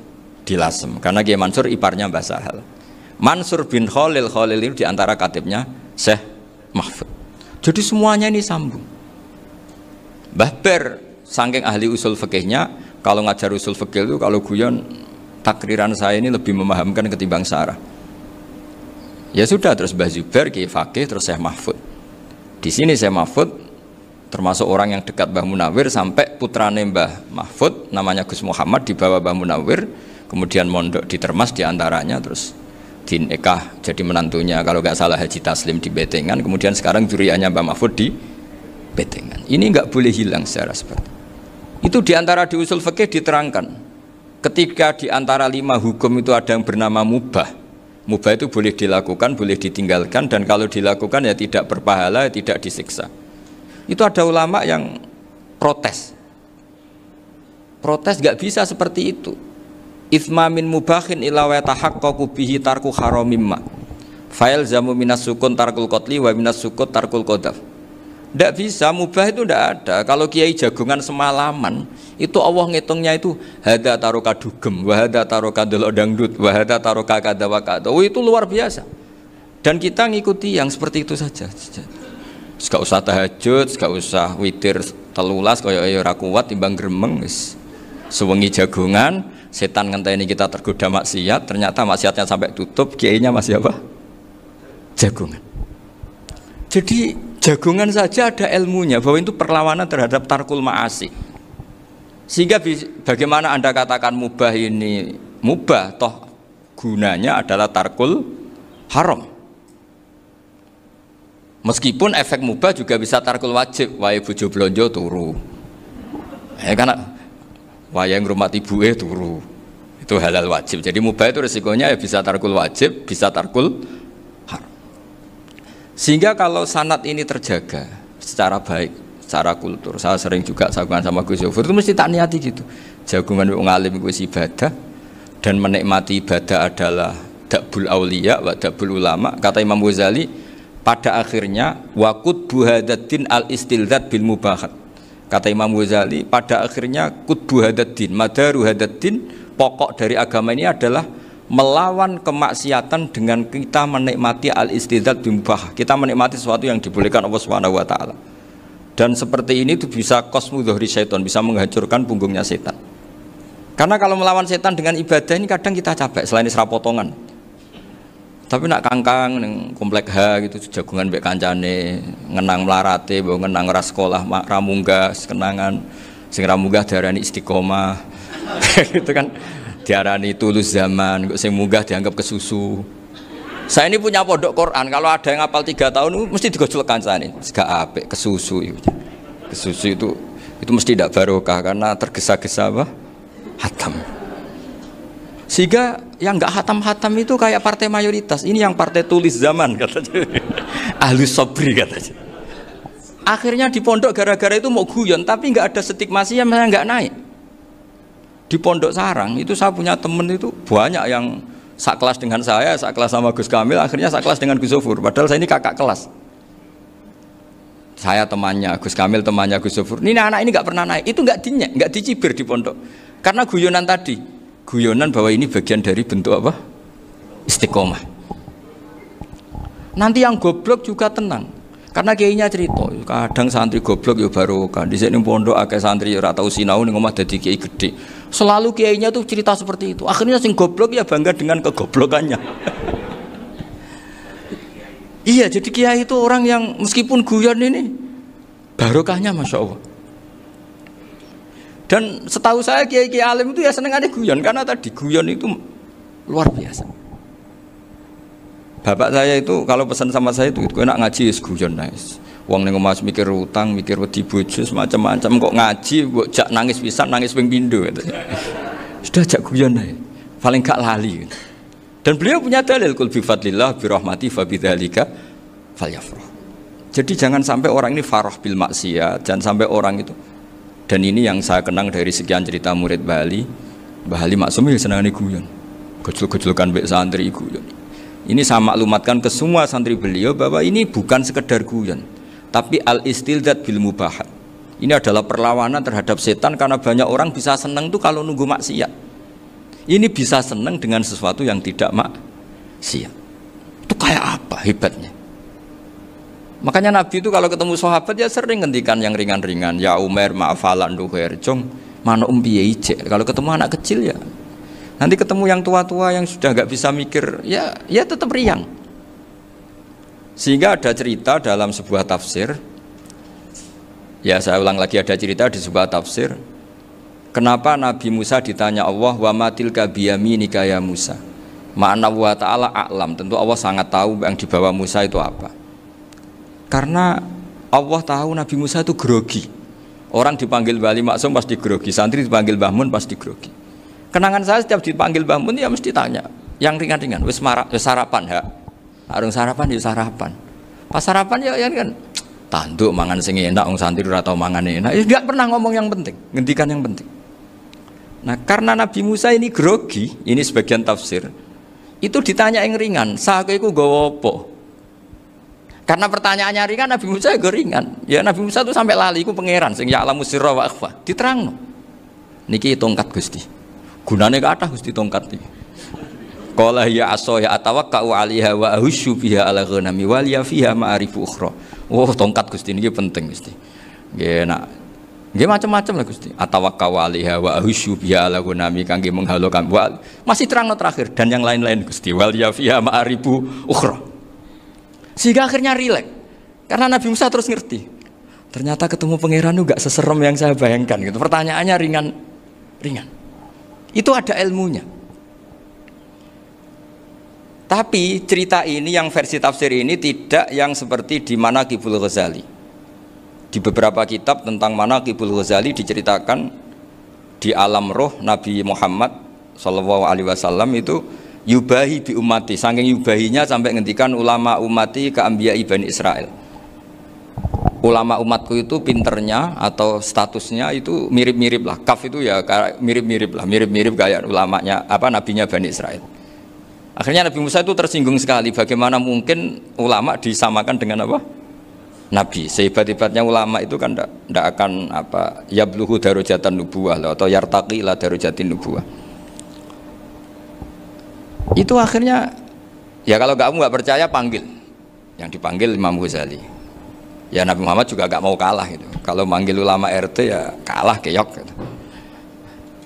di Lasem, karena Kiai Mansur iparnya Mbah Sahal. Mansur bin Khalil itu diantara katibnya Syekh Mahfud. Jadi semuanya ini sambung. Mbah Ber saking ahli usul fikihnya, kalau ngajar usul fikih itu kalau guyon takriran saya ini lebih memahamkan ketimbang sarah. Ya sudah, terus Mbah Zubair Kiai Fakih, terus Syekh Mahfud. Di sini Syekh Mahfud termasuk orang yang dekat Mbah Munawir, sampai putrane Mbah Mahfud namanya Gus Muhammad dibawa Mbah Munawir, kemudian mondok di Termas diantaranya, terus dinikah jadi menantunya kalau nggak salah Haji Taslim di Betengan, kemudian sekarang juriannya Mbah Mahfud di Betengan. Ini nggak boleh hilang secara seperti itu. Diantara di usul fikih diterangkan, ketika diantara 5 hukum itu ada yang bernama mubah. Mubah itu boleh dilakukan, boleh ditinggalkan, dan kalau dilakukan ya tidak berpahala, tidak disiksa. Itu ada ulama yang protes nggak bisa seperti itu. Ithma min mubahin ila wa tahaqqaqu bihi tarku haramimma. Fa'il zamu minas sukun tarkul qatli wa minas sukut tarkul qadaf. Tidak bisa, mubah itu tidak ada. Kalau kiai jagungan semalaman, itu Allah ngitungnya itu hada taroka dugem, wa hada taroka delok dangdut, wa hada taroka kada wa kada. Oh, itu luar biasa. Dan kita ngikuti yang seperti itu saja. Gak usah tahajud, gak usah witir telulas kaya ora kuat timbang gremeng wis. Sewengi jagungan, setan ngenteni kita tergoda maksiat, ternyata maksiatnya sampai tutup, kiainya masih apa? Jagungan. Jadi jagungan saja ada ilmunya bahwa itu perlawanan terhadap tarkul ma'asi. Sehingga bagaimana Anda katakan mubah ini mubah, toh gunanya adalah tarkul haram. Meskipun efek mubah juga bisa tarkul wajib, wae bojo blonjo turu. Karena wae ngrumat ibuke turu. Itu halal wajib. Jadi mubah itu resikonya ya bisa tarkul wajib, bisa tarkul haram. Sehingga kalau sanad ini terjaga secara baik, secara kultur, saya sering juga sagungan sama Gus Zofur itu mesti tak niati gitu. Jagungan wong alim iku ibadah, dan menikmati ibadah adalah dakbul auliya wa dakbul ulama. Kata Imam Ghazali, pada akhirnya waqud buhadatin al-istilzat bil mubahat. Kata Imam Ghazali, pada akhirnya qutbu hadatin, madaru hadatin, pokok dari agama ini adalah melawan kemaksiatan dengan kita menikmati al-istilzat bil mubah. Kita menikmati sesuatu yang dibolehkan Allah Subhanahu wa taala. Dan seperti ini tuh bisa qasmu dhuhri syaitan, bisa menghancurkan punggungnya setan. Karena kalau melawan setan dengan ibadah ini kadang kita capek selain serapotongan. Tapi nak kangkang ning komplek H gitu jagungan mbek kancane, ngenang melarate, mbok ngenang ras sekolah ramunggah, kenangan sing ramunggah diarani istiqomah. Gitu kan diarani tulus zaman, kok sing munggah dianggap kesusu. Saya ini punya pondok Quran, kalau ada yang hafal 3 tahun mesti digojol kancane, gak apik kesusu itu. Kesusu itu mesti tidak barokah karena tergesa-gesa apa? Hatam. Sehingga yang nggak hatam-hatam itu kayak partai mayoritas. Ini yang partai tulis zaman katanya. Ahlus sobri katanya. Akhirnya di pondok gara-gara itu mau guyon, tapi nggak ada stigmasi yang nggak naik. Di pondok sarang itu saya punya temen itu banyak yang sekelas dengan saya, sekelas sama Gus Kamil, akhirnya sekelas dengan Gus Sofur. Padahal saya ini kakak kelas. Saya temannya Gus Kamil, temannya Gus Sofur. Ini anak ini nggak pernah naik. Itu nggak dinyek, nggak dicibir di pondok. Karena guyonan tadi, guyonan bahwa ini bagian dari bentuk apa? Istiqomah. Nanti yang goblok juga tenang. Karena kiainya cerita, kadang santri goblok ya barokah. Di sini pondok akeh santri ora tau sinau ning omah dadi kiai gede. Selalu kiainya tuh cerita seperti itu. Akhirnya sing goblok ya bangga dengan kegoblokannya. Iya, jadi kiai itu orang yang meskipun guyon ini barokahnya Masya Allah. Dan setahu saya kiai-kiai alim itu ya seneng ada guyon, karena tadi guyon itu luar biasa. Bapak saya itu kalau pesan sama saya itu enak ngaji ya guyon nice. Wong ning omah mikir utang, mikir wedi bojo macam-macam, kok ngaji kok jak nangis pisan, nangis ping pindho gitu. Sudah jak guyon ae. Paling gak lali. Gitu. Dan beliau punya dalil kul bi fadlillah bi rahmati fa bidzalika falyafrah. Jadi jangan sampai orang ini farah bil maksiat, jangan sampai orang itu. Dan ini yang saya kenang dari sekian cerita murid Bali. Mbah Ali Maksum ya senangane guyon. Gejol-gejolkan mbek santri guyon. Ini saya maklumatkan ke semua santri beliau bahwa ini bukan sekedar guyon, tapi al-istilzat bil mubahat. Ini adalah perlawanan terhadap setan karena banyak orang bisa senang tuh kalau nunggu maksiat. Ini bisa senang dengan sesuatu yang tidak maksiat. Itu kayak apa hebatnya? Makanya Nabi itu kalau ketemu sahabat ya sering ngendikan yang ringan-ringan. Ya Umar ma'afalan duher jong mana piye ije. Kalau ketemu anak kecil ya. Nanti ketemu yang tua-tua yang sudah nggak bisa mikir, ya tetap riang. Sehingga ada cerita dalam sebuah tafsir, ya saya ulang lagi, ada cerita di sebuah tafsir, kenapa Nabi Musa ditanya Allah, wa matilka biyaminika ya Musa. Ma'ana wa ta'ala a'lam, tentu Allah sangat tahu yang dibawa Musa itu apa. Karena Allah tahu Nabi Musa itu grogi. Orang dipanggil Wali Maksum pasti grogi, santri dipanggil Mbah Mun pasti grogi. Kenangan saya setiap dipanggil Mbah Mun ya mesti tanya yang ringan-ringan, wis sarapan ya, arung sarapan ya sarapan. Pas sarapan ya kan tanduk mangan sing enak, wong santri ora tau mangan enak. Ya enggak pernah ngomong yang penting, ngendikan yang penting. Nah, karena Nabi Musa ini grogi, ini sebagian tafsir. Itu ditanya yang ringan, saake iku nggawa apa? Karena pertanyaannya ringan, Nabi Musa juga ringan. Ya Nabi Musa itu sampai lali iku pangeran sing ya'lamu sirra wa akhfa. Diterangno. Niki tongkat Gusti. Gunane kathah Gusti tongkat iki. Qala ya asaya atawakkau 'alaiha wa ahusyu biha 'ala ghanami wal ya fiha ma'arifu ukhra. Oh, tongkat Gusti niki penting Gusti. Nggih nak nggih macam-macam lah Gusti. Atawakkau 'alaiha wa ahusyu biha 'ala ghanami kangge menghalokan. Masih terangno terakhir dan yang lain-lain Gusti. Wal ya fiha ma'arifu ukhra. Sehingga akhirnya rileks. Karena Nabi Musa terus ngerti. Ternyata ketemu pangeran itu gak seserem yang saya bayangkan gitu. Pertanyaannya ringan. Itu ada ilmunya. Tapi cerita ini yang versi tafsir ini tidak yang seperti di Manaqibul Ghazali. Di beberapa kitab tentang Manaqibul Ghazali diceritakan di alam roh Nabi Muhammad SAW itu yubahi bi ummati, saking yubahinya sampai ngendikan ulama ummati ke anbiya'i Bani Israel. Ulama umatku itu pinternya atau statusnya itu mirip-mirip lah. Kaf itu ya mirip-mirip lah, mirip-mirip kayak ulamanya nabinya Bani Israel. Akhirnya Nabi Musa itu tersinggung sekali, bagaimana mungkin ulama disamakan dengan apa? Nabi. Sehebat-hebatnya ulama itu kan tidak akan yabluhu darajatan nubuwah atau yartaqi ila darajatin nubuwah. Itu akhirnya ya kalau kamu nggak percaya panggil. Yang dipanggil Imam Ghazali. Ya Nabi Muhammad juga gak mau kalah gitu. Kalau manggil ulama RT ya kalah keok gitu.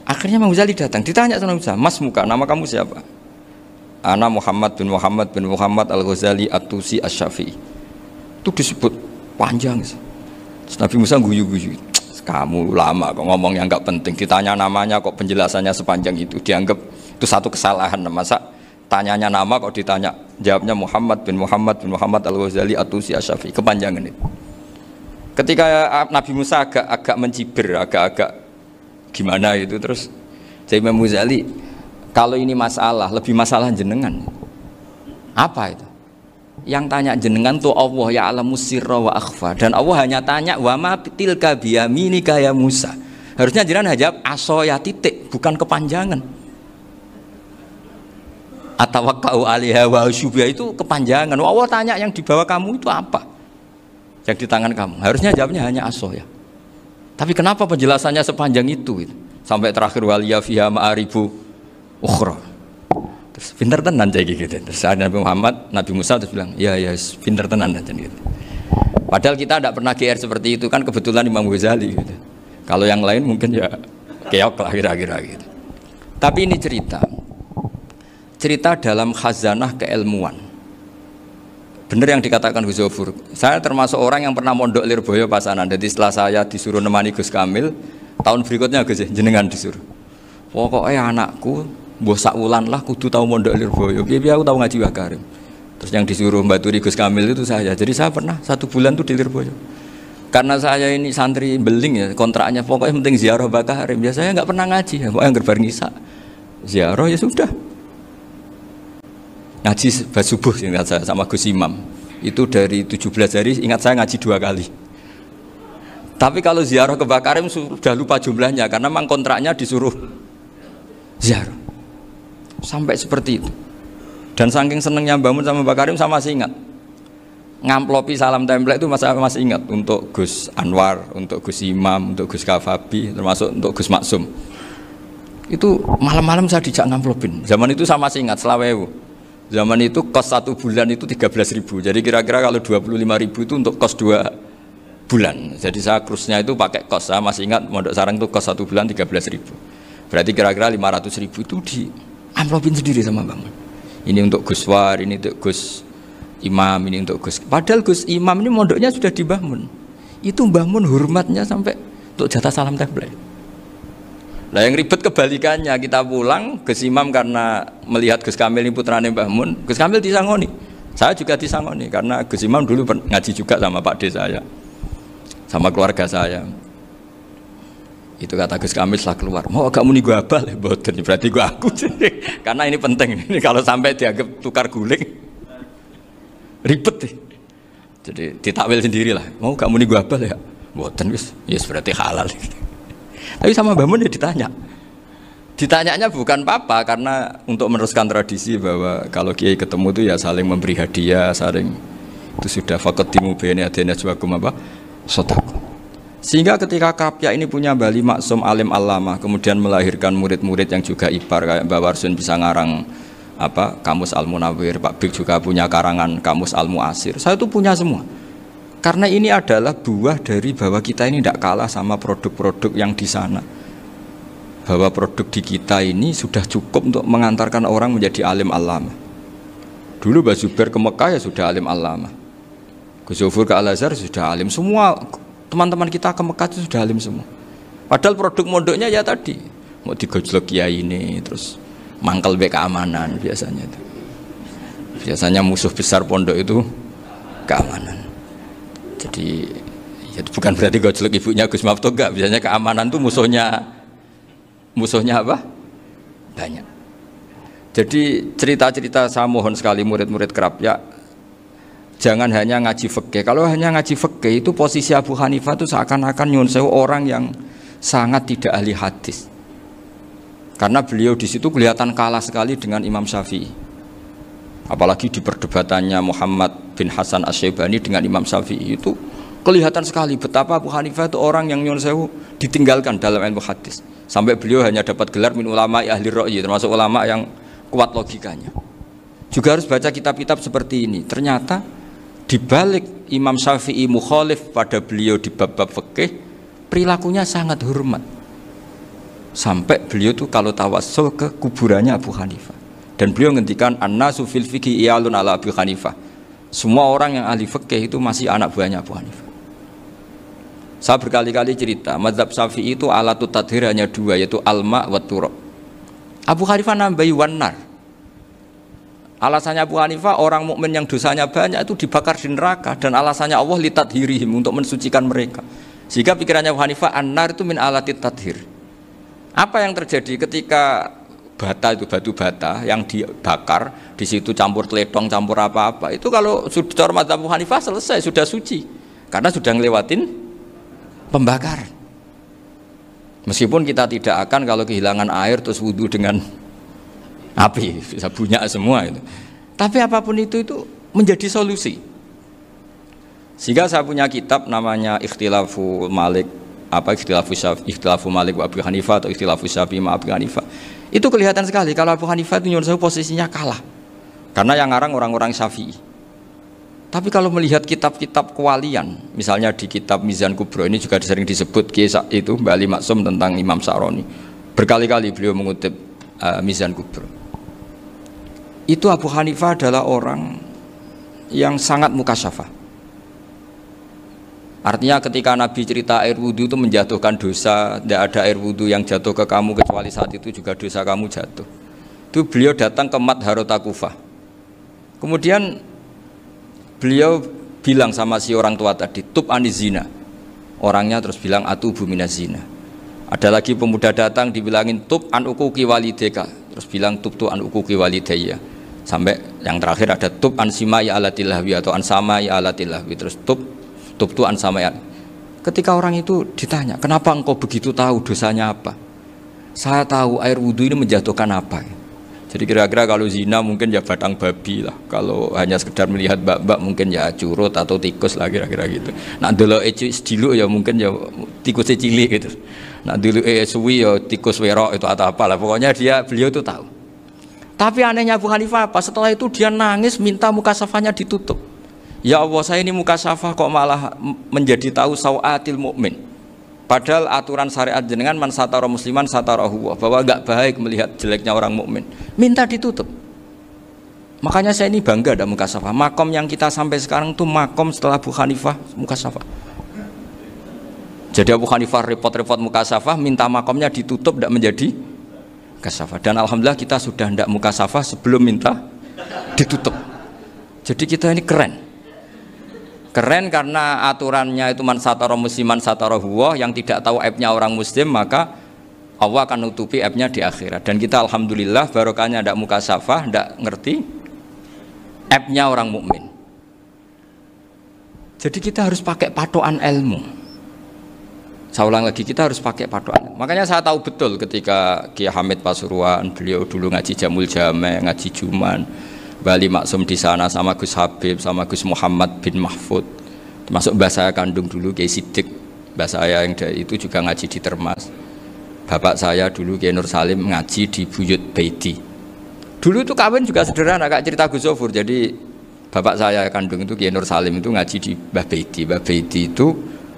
Akhirnya Imam Ghazali datang, ditanya sama Nabi, Mas muka, nama kamu siapa? Ana Muhammad bin Muhammad Al-Ghazali At-Tusi Asy-Syafi'i. Itu disebut panjang. Terus Nabi Musa guyu-guyu. Kamu ulama kok ngomong yang nggak penting, ditanya namanya kok penjelasannya sepanjang itu, dianggap itu satu kesalahan. Masa tanyanya nama kok ditanya jawabnya Muhammad bin Muhammad Al-Ghazali At-Tusi Asy-Syafi'i, kepanjangan itu. Ketika Nabi Musa agak mencibir, agak gimana itu, terus jadi Imam Ghazali, kalau ini masalah, lebih masalah jenengan. Apa itu? Yang tanya jenengan tuh Allah ya alamu sirra wa akhfa, dan Allah hanya tanya wa ma tilka biyaminika ya Musa. Harusnya jenengan jawab asoya titik, bukan kepanjangan. Atawakkau 'alaiha wa syubha itu kepanjangan. Allah tanya yang di bawah kamu itu apa? Yang di tangan kamu. Harusnya jawabnya hanya asoya. Tapi kenapa penjelasannya sepanjang itu? Sampai terakhir waliya fiha ma'aribu ukhra. Terus pinter tenan jadi gitu. Terus ada Nabi Musa terus bilang, ya pinter tenan jadi gitu. Padahal kita tidak pernah GR seperti itu, kan kebetulan Imam Ghazali gitu. Kalau yang lain mungkin ya keok lah kira-kira gitu. Tapi ini cerita dalam khazanah keilmuan. Bener yang dikatakan Gus Zofur. Saya termasuk orang yang pernah mondok Lirboyo Pasanan. Jadi setelah saya disuruh nemani Gus Kamil, tahun berikutnya Gus jenengan disuruh. Pokoknya anakku mbah sak wulan lah kudu tau mondok Lirboyo. Piye aku tau ngaji Wakarim. Terus yang disuruh mbaturi Gus Kamil itu saya. Jadi saya pernah 1 bulan tuh di Lirboyo. Karena saya ini santri beling ya, kontraknya pokoknya penting ziarah Bakarim. Ya saya nggak pernah ngaji ya, pokoknya gerbar ngisa. Ziarah ya sudah. Ngaji subuh ingat saya sama Gus Imam. Itu dari 17 hari ingat saya ngaji 2 kali. Tapi kalau ziarah ke Bakarim sudah lupa jumlahnya karena memang kontraknya disuruh ziarah. Sampai seperti itu. Dan saking senengnya bangun sama Mbak Karim, saya masih ingat ngamplopi salam template itu masih ingat untuk Gus Anwar, untuk Gus Imam, untuk Gus Kafabi, termasuk untuk Gus Maksum. Itu malam-malam saya dijak ngamplopin. Zaman itu saya masih ingat selawewu. Zaman itu kos 1 bulan itu 13.000. Jadi kira-kira kalau 25.000 itu untuk kos 2 bulan. Jadi saya krusnya itu pakai kos. Saya masih ingat Mondok Sarang itu kos 1 bulan 13.000. Berarti kira-kira 500.000 itu di amplopin sendiri sama Mbak Mun. Ini untuk Gus War, ini untuk Gus Imam, ini untuk Gus. Padahal Gus Imam ini mondoknya sudah di Mbah Mun. Itu Mbah Mun hormatnya sampai untuk jatah salam template. Nah yang ribet kebalikannya, kita pulang Gus Imam karena melihat Gus Kamil ini putrane Mbah Mun, Gus Kamil disangoni. Saya juga disangoni karena Gus Imam dulu ngaji juga sama Pak D saya, sama keluarga saya. Itu kata Gus Kamil setelah keluar, mau agak muni gua abal ya, boten berarti gua aku. Karena ini penting, ini kalau sampai dianggap tukar guling ribet deh. Jadi ditakwil sendirilah, mau gak muni gua abal ya, boten wis, yes berarti halal. Tapi sama Mbah Mun ya ditanyanya bukan apa karena untuk meneruskan tradisi bahwa kalau kiai ketemu itu ya saling memberi hadiah, saling itu sudah faqaddimu baina yadayna najwakum apa sedekah. Sehingga ketika Krapyak ini punya Bali Maksum alim alama, kemudian melahirkan murid-murid yang juga ipar kayak Mbak Warsun bisa ngarang apa Kamus Al-Munawwir, Pak Bik juga punya karangan Kamus Al-Mu'asir. Saya itu punya semua. Karena ini adalah buah dari bahwa kita ini tidak kalah sama produk-produk yang di sana. Bahwa produk di kita ini sudah cukup untuk mengantarkan orang menjadi alim alama. Dulu Mbak Zubair ke Mekah ya sudah alim alama. Gus Zofur ke Al-Azhar sudah alim semua. Teman-teman kita ke Mekah itu sudah alim semua. Padahal produk mondoknya ya tadi mau digojlok kiai ini, terus mangkel be keamanan biasanya itu. Biasanya musuh besar pondok itu keamanan. Jadi ya bukan berarti gojlok ibunya Gus Maftuh enggak. Biasanya keamanan itu musuhnya apa? Banyak. Jadi cerita-cerita saya mohon sekali murid-murid Krapyak jangan hanya ngaji fikih. Kalau hanya ngaji fikih itu posisi Abu Hanifah itu seakan-akan nyuwun sewu orang yang sangat tidak ahli hadis. Karena beliau di situ kelihatan kalah sekali dengan Imam Syafi'i. Apalagi di perdebatannya Muhammad bin Hasan Asy-Syaibani dengan Imam Syafi'i itu kelihatan sekali betapa Abu Hanifah itu orang yang nyuwun sewu ditinggalkan dalam ilmu hadis. Sampai beliau hanya dapat gelar min ulama ahli ra'yi, termasuk ulama yang kuat logikanya. Juga harus baca kitab-kitab seperti ini. Ternyata Di balik Imam Syafi'i mukhalif pada beliau di bab-bab fikih, perilakunya sangat hormat. Sampai beliau tuh kalau tawassul ke kuburannya Abu Hanifah. Dan beliau ngendikan an-nasu fil fiqhi iyalun ala Abu Hanifah. Semua orang yang ahli fikih itu masih anak buahnya Abu Hanifah. Saya berkali-kali cerita, mazhab Syafi'i itu alatut tadhir hanya dua, yaitu alma wa turab. Abu Hanifah nambahi wanar. Alasannya Abu Hanifah, orang mukmin yang dosanya banyak itu dibakar di neraka, dan alasannya Allah litadhirihim, untuk mensucikan mereka. Sehingga pikirannya Abu Hanifah, an-nar itu min alatit tadhir. Apa yang terjadi ketika bata itu batu bata yang dibakar, di situ campur teletong, campur apa-apa, itu kalau sudah mazhab Abu Hanifah selesai, sudah suci, karena sudah ngelewatin pembakaran. Meskipun kita tidak akan kalau kehilangan air terus wudhu dengan api, bisa bunyak semua itu. Tapi apapun itu menjadi solusi. Sehingga saya punya kitab namanya Ikhtilafu Malik, Ikhtilafu Malik wa Abu Hanifah atau Ikhtilafu Syafi'i ma Abu Hanifah. Itu kelihatan sekali kalau Abu Hanifah itu nyuruh posisinya kalah. Karena yang ngarang orang-orang Syafi'i. Tapi kalau melihat kitab-kitab kewalian, misalnya di kitab Mizan Kubro, ini juga sering disebut kisah itu Mbak Ali Maksum tentang Imam Sa'roni. Berkali-kali beliau mengutip Mizan Kubro. Itu Abu Hanifah adalah orang yang sangat mukasyafah. Artinya ketika Nabi cerita air wudhu itu menjatuhkan dosa, tidak ada air wudhu yang jatuh ke kamu kecuali saat itu juga dosa kamu jatuh. Itu beliau datang ke Madharota Kufah. Kemudian beliau bilang sama si orang tua tadi, tub anizina. Orangnya terus bilang atubu minazina. Ada lagi pemuda datang dibilangin tub an ukuki walideka, terus bilang tub tu an ukuki walidaya. Sampai yang terakhir ada tub an simai alatilahwi atau an samai alatilahwi, terus tub tu an samai. Ketika orang itu ditanya, kenapa engkau begitu tahu dosanya apa? Saya tahu air wudhu ini menjatuhkan apa. Jadi kira-kira kalau zina mungkin ya batang babi lah. Kalau hanya sekedar melihat bak-bak mungkin ya curut atau tikus lah kira-kira gitu. Nak dulu sediluk ya mungkin ya tikus cilik gitu. Nak dulu suwi ya tikus werok itu atau apalah. Pokoknya beliau itu tahu. Tapi anehnya Abu Hanifah apa? Setelah itu dia nangis minta mukasafahnya ditutup. Ya Allah, saya ini mukasafah kok malah menjadi tahu sawatil mukmin. Padahal aturan syariat jenengan man satara musliman satarahu, bahwa enggak baik melihat jeleknya orang mukmin. Minta ditutup. Makanya saya ini bangga ada mukasafah. Makom yang kita sampai sekarang itu makom setelah Abu Hanifah mukasafah. Jadi Abu Hanifah repot-repot mukasafah, minta makomnya ditutup, tidak menjadi mukasafah. Dan alhamdulillah kita sudah tidak mukasafah sebelum minta ditutup. Jadi kita ini keren. Keren karena aturannya itu man satara musliman satara huwa, yang tidak tahu aibnya orang muslim maka Allah akan nutupi aibnya di akhirat. Dan kita alhamdulillah barokahnya tidak mukasafah, tidak ngerti aibnya orang mukmin. Jadi kita harus pakai patokan ilmu. Saya ulang lagi, kita harus pakai patokan. Makanya saya tahu betul ketika Kiai Hamid Pasuruan, beliau dulu ngaji Jamul Jame, ngaji Juman, Bali Maksum di sana sama Gus Habib, sama Gus Muhammad bin Mahfud, termasuk mbah saya kandung dulu Kiai Sidik, mbah saya yang dari itu juga ngaji di Termas. Bapak saya dulu Kiai Nur Salim ngaji di Buyut Baiti. Dulu itu kawin juga sederhana, kayak cerita Gus Zofur. Jadi bapak saya kandung itu Kiai Nur Salim itu ngaji di Mbah Baiti. Mbah Baiti itu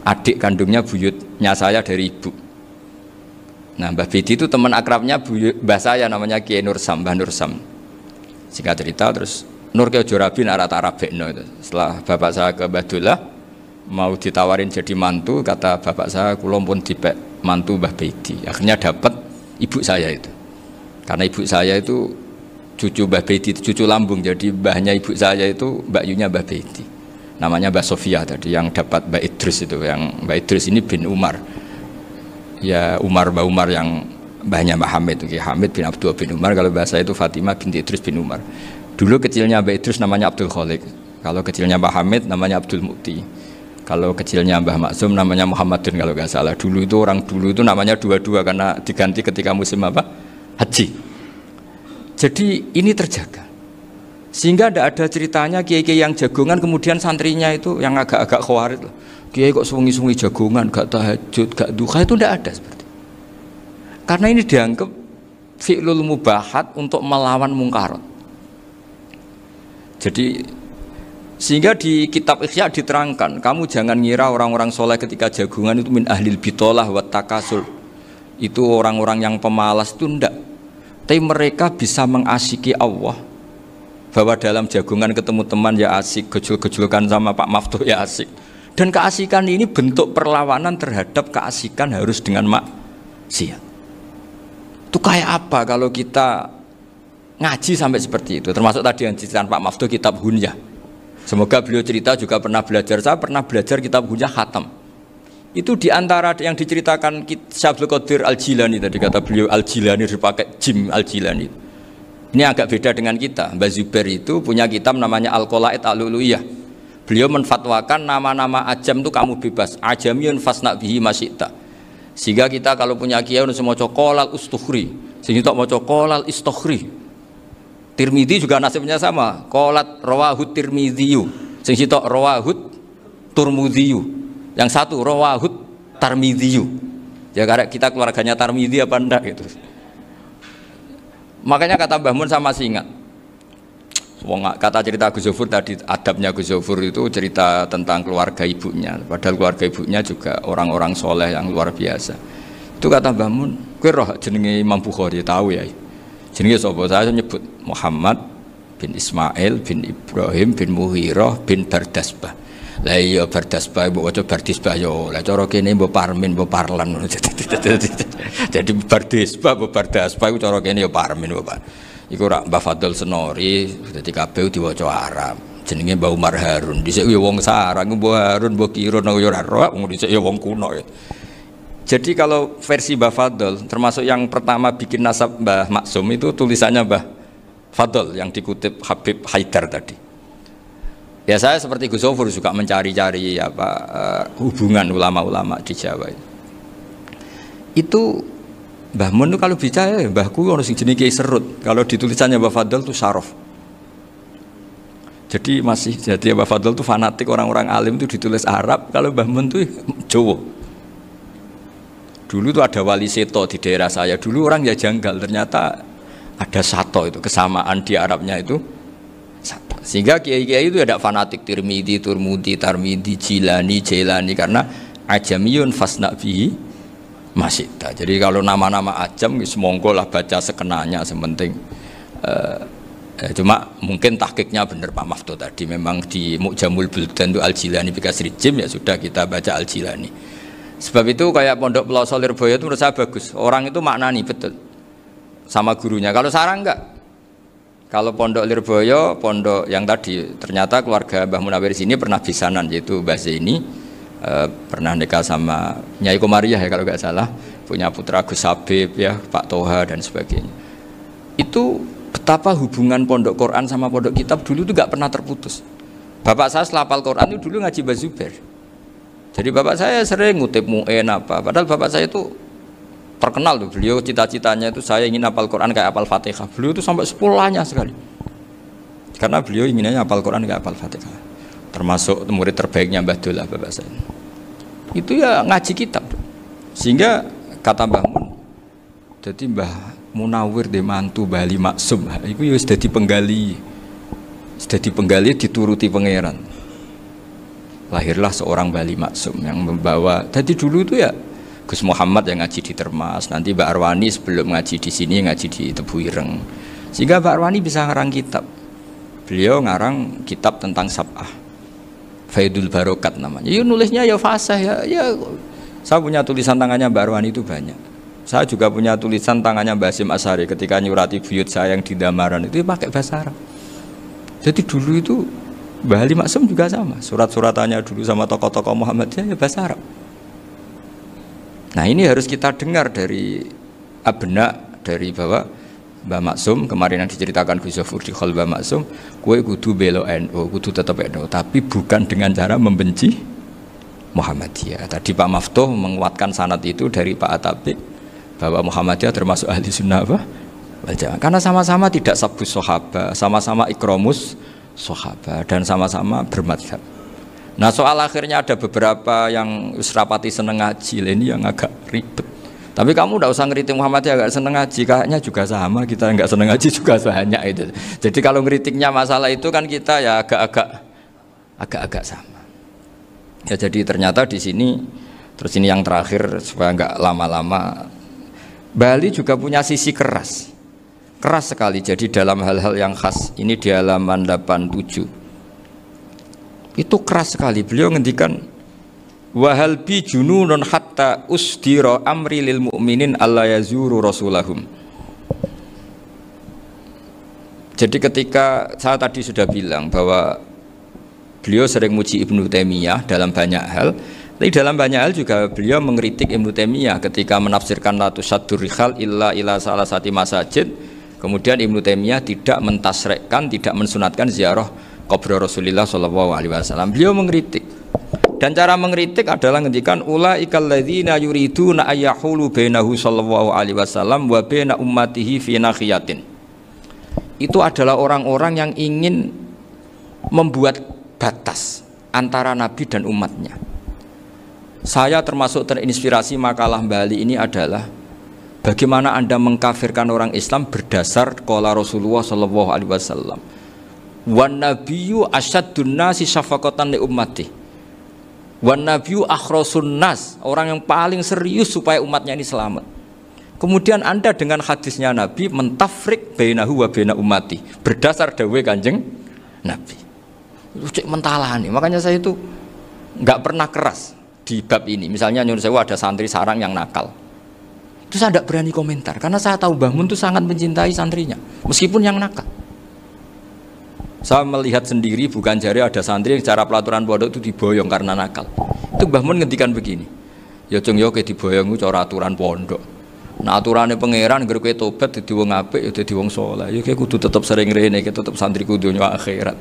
adik kandungnya buyutnya saya dari ibu. Nah Mbah Baiti itu teman akrabnya mbah saya namanya Kiai Nur Sam, Mbah Nur Sam. Singkat cerita terus Nur Kiai Jorabi narat Arabekno itu. Setelah bapak saya ke Badullah mau ditawarin jadi mantu, kata bapak saya kula pun dipek mantu Mbah Baiti. Akhirnya dapat ibu saya itu. Karena ibu saya itu cucu Mbah Baiti, cucu lambung. Jadi mbahnya ibu saya itu Mbak Yunya Mbah Baiti. Namanya Mbak Sofia tadi yang dapat Mbak Idris itu. Yang Mbak Idris ini bin Umar. Ya Mbak Umar yang mbahnya Mbak Hamid, Hamid bin Abdul bin Umar. Kalau bahasa itu Fatimah binti Idris bin Umar. Dulu kecilnya Mbak Idris namanya Abdul Khalik. Kalau kecilnya Mbak Hamid namanya Abdul Mukti. Kalau kecilnya Mbah Maksum namanya Muhammadun kalau nggak salah. Dulu itu namanya dua-dua karena diganti ketika musim apa? Haji. Jadi ini terjaga. Sehingga tidak ada ceritanya kiai-kiai yang jagongan kemudian santrinya itu yang agak-agak khawarit. Kiai kok sungi-sungi jagongan, gak tahajud, gak duha, itu tidak ada seperti. Karena ini dianggap fi'lul mubahat untuk melawan mungkarat. Jadi Sehingga di kitab Ihya diterangkan, kamu jangan ngira orang-orang soleh ketika jagungan itu min ahlil bitolah wa takasul. Itu orang-orang yang pemalas, itu enggak. Tapi mereka bisa mengasyiki Allah. Bahwa dalam jagungan ketemu teman ya asik, gejol-gejolkan sama Pak Maftuh ya asik. Dan keasikan ini bentuk perlawanan terhadap keasikan harus dengan maksiat. Itu kayak apa kalau kita ngaji sampai seperti itu? Termasuk tadi yang diceritakan Pak Maftuh kitab Hunyah. Semoga beliau cerita juga pernah belajar. Saya pernah belajar kitab Hunyah khatam. Itu diantara yang diceritakan Syabdul Qadir Al-Jilani tadi kata beliau Al-Jilani dipakai Jim Al-Jilani. Ini agak beda dengan kita. Mbah Zubair itu punya kitab namanya Al-Qolaid Al-Uluiyah. Beliau menfatwakan nama-nama ajam itu kamu bebas. Ajamiyun fasna bihi masyita. Sehingga kita kalau punya kiai harus mau qolal ustukhri. Sehingga tak mau qolal istukhri. Tirmidzi juga nasibnya sama. Qolat rawahut Tirmidziyu. Sing sitok rawahut Turmudziyu. Yang satu rawahut Tarmidziyu. Ya karena kita keluarganya Tarmidzi apa enggak gitu. Makanya kata Mbah Mun sama masih ingat. Kata cerita Gus Zofur tadi, adabnya Gus Zofur itu cerita tentang keluarga ibunya. Padahal keluarga ibunya juga orang-orang soleh yang luar biasa. Itu kata Mbah Mun, kowe roh jenenge Imam Bukhari tahu ya. Jenenge sapa? Saya nyebut Muhammad bin Ismail bin Ibrahim bin Muhirah bin Bardasbah. Lah iya Bardasbah mbok waca Bardisbah yo. Lah cara kene mbok Parmin mbok Parlan. Jadi Bardisbah mbok Bardasbah iku cara kene yo Parmin mbok. Iku rak Mbah Fadl Senori dadi kabeh diwaca Arab. Jenenge Mbah Umar Harun. Dhisik yo wong sarang Mbah Harun mbok kira nang yo ora roh, wong dhisik yo wong kuno. Jadi kalau versi Mbah Fadl, termasuk yang pertama bikin nasab Mbah Maksum itu tulisannya Mbah Fadl yang dikutip Habib Haidar tadi. Ya saya seperti Gus Zofur juga mencari-cari hubungan ulama-ulama di Jawa. Itu Mbah Mun itu kalau bicara Mbahku orang sing jenenge Kiai Serut. Kalau ditulisannya Mbah Fadl itu Syaraf. Jadi Mbah Fadl itu fanatik orang-orang alim itu ditulis Arab, kalau Mbah Mun itu Jawa. Dulu itu ada wali seto di daerah saya. Dulu orang ya janggal, ternyata ada sato itu, kesamaan di Arabnya itu sato. Sehingga kiai-kiai itu ada fanatik Tirmidzi, Turmudi, Tarmidi, Jilani, Jailani karena ajamiyun fasna bihi masyita. Jadi kalau nama-nama ajam semonggo lah baca sekenanya sementing. Cuma mungkin tahqiqnya benar Pak Maftuh tadi, memang di Mu'jamul Buldan itu Al-Jilani bikasri jim, ya sudah kita baca Al-Jilani. Sebab itu kayak Pondok Pelosok Lirboyo itu menurut saya bagus. Orang itu maknani betul sama gurunya. Kalau sarang enggak. Kalau Pondok Lirboyo, pondok yang tadi ternyata keluarga Mbah Munawir sini pernah bisanan, yaitu Mbah Zaini pernah nikah sama Nyai Komariah ya kalau enggak salah, punya putra Gus Habib ya, Pak Toha dan sebagainya. Itu betapa hubungan pondok Quran sama pondok kitab dulu itu enggak pernah terputus. Bapak saya setelah hafal Quran itu dulu ngaji Mbah Zubair. Jadi bapak saya sering ngutip mu'en apa, padahal bapak saya itu terkenal tuh, beliau cita-citanya itu saya ingin hafal Quran kayak hafal Fatihah. Beliau itu sampai sepulahnya sekali. Karena beliau inginnya hafal Quran kayak hafal Fatihah. Termasuk murid terbaiknya Mbah Dullah bapak saya. Itu ya ngaji kitab. Sehingga kata Mbah Mun, jadi Mbah Munawir di mantu Bali Maksum, itu ya sudah dipenggali. Sudah dipenggali dituruti pangeran. Lahirlah seorang Bali Maksum yang membawa. Tadi dulu itu ya Gus Muhammad yang ngaji di Termas, nanti Mbak Arwani sebelum ngaji di sini ngaji di Tebu Ireng. Sehingga Mbak Arwani bisa ngarang kitab. Beliau ngarang kitab tentang Sab'ah. Faidul Barokat namanya. Ya nulisnya ya fasih ya. Saya punya tulisan tangannya Mbak Arwani itu banyak. Saya juga punya tulisan tangannya Mbak Hasyim Asy'ari ketika nyurati buyut saya yang di Damaran itu pakai bahasa Arab. Jadi dulu itu Mbah Ali Maksum juga sama, surat-suratannya dulu sama tokoh-tokoh Muhammadiyah ya bahasa Arab. Nah ini harus kita dengar dari abna, dari bahwa Mbah Maksum kemarin yang diceritakan Gus Zofur di Khol Mbah Maksum, kue kudu belo NU, kudu tetap NU, tapi bukan dengan cara membenci Muhammadiyah. Tadi Pak Maftuh menguatkan sanad itu dari Pak Atabik bahwa Muhammadiyah termasuk ahli sunnah wal jamaah, karena sama-sama tidak sabus sahabat, sama-sama ikromus sahabat dan sama-sama bermadhab. Nah soal akhirnya ada beberapa yang rapati seneng ngaji, ini yang agak ribet. Tapi kamu tidak usah ngeritik Muhammadiyah agak seneng ngaji, kayaknya juga sama, kita nggak seneng ngaji juga banyak itu. Jadi kalau ngeritiknya masalah itu kan kita ya agak-agak agak-agak sama. Ya jadi ternyata di sini, terus ini yang terakhir supaya nggak lama-lama, Bali juga punya sisi keras sekali. Jadi dalam hal-hal yang khas ini di halaman 87 itu keras sekali. Beliau ngendikan wahal bi jununun hatta usdira amri lil mu'minin alla yazuru rasulahum. Jadi ketika saya tadi sudah bilang bahwa beliau sering muji Ibnu Taimiyah dalam banyak hal, tapi dalam banyak hal juga beliau mengkritik Ibnu Taimiyah ketika menafsirkan la tusaddur rihal illa ila salasati masajid. Kemudian Ibnu Taimiyah tidak mentasrekkan, tidak mensunatkan ziarah kubur Rasulullah sallallahu alaihi wasallam. Beliau mengkritik. Dan cara mengkritik adalah ngendikan ulaikal ladzina yuriduna ayyahulu bainahu sallallahu alaihi wasallam wa baina ummatihi fi nakhiyatin. Itu adalah orang-orang yang ingin membuat batas antara Nabi dan umatnya. Saya termasuk terinspirasi makalah Bali ini adalah bagaimana Anda mengkafirkan orang Islam berdasar qala Rasulullah sallallahu alaihi wasallam. Wan nabiyyu asyaddun nasi syafaqatan li ummati. Wan nabiyyu akhrasun nas, orang yang paling serius supaya umatnya ini selamat. Kemudian Anda dengan hadisnya Nabi mentafrik bainahu wa baina ummati berdasar dawuh Kanjeng Nabi. Itu cek mentalani. Makanya saya itu nggak pernah keras di bab ini. Misalnya nyuruh saya ada santri sarang yang nakal, itu saya tidak berani komentar karena saya tahu Mbah Mun itu sangat mencintai santrinya meskipun yang nakal. Saya melihat sendiri, bukan jari ada santri yang secara pelaturan pondok itu diboyong karena nakal. Itu Mbah Mun ngendikan begini, ya cung yo ke diboyong itu cara aturan pondok. Nah aturannya pangeran agar kowe tobat dadi wong apik ya dadi wong saleh. Ya kowe kudu tetep sering rene, kowe tetep santriku dunya akhirat.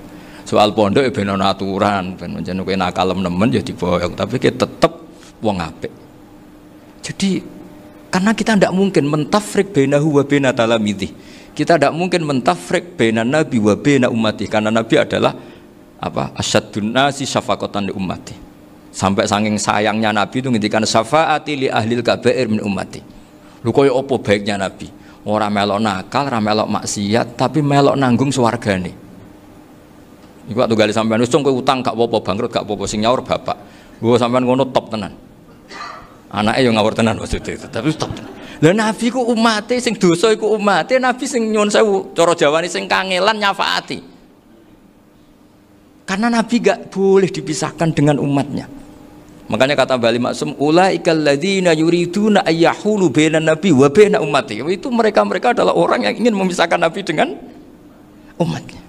Soal pondok ya ben ana aturan, ben pancen kowe nakal nemen ya diboyong, tapi kowe tetep wong apik. Jadi karena kita tidak mungkin mentafrik bainahu wa baina talamidhi. Kita tidak mungkin mentafrik baina nabi wa baina ummati karena nabi adalah apa? Asyaddun nasi syafaqatan li ummati. Sampai saking sayangnya nabi itu ngendikan syafaati li ahlil kabair min ummati. Lho koyo apa baiknya Nabi? Ora melok nakal, ora melok maksiat, tapi melok nanggung swargane. Iku waktu gali sampean wis kowe utang gak apa-apa, bangkrut gak apa-apa, sing nyaur bapak. Gua sampean ngono top tenan. Anake yo ngawur tenan maksudnya itu, tapi top tenan. Lah Nabi ku umate sing dosa iku umate, Nabi sing nyuwun sewu, cara Jawane sing kangelan nyafaati. Karena Nabi gak boleh dipisahkan dengan umatnya. Makanya kata Bali Maksum, ulaikal ladzina yuriduna ayyahulu bainan nabi wa baina ummati. Itu mereka adalah orang yang ingin memisahkan Nabi dengan umatnya.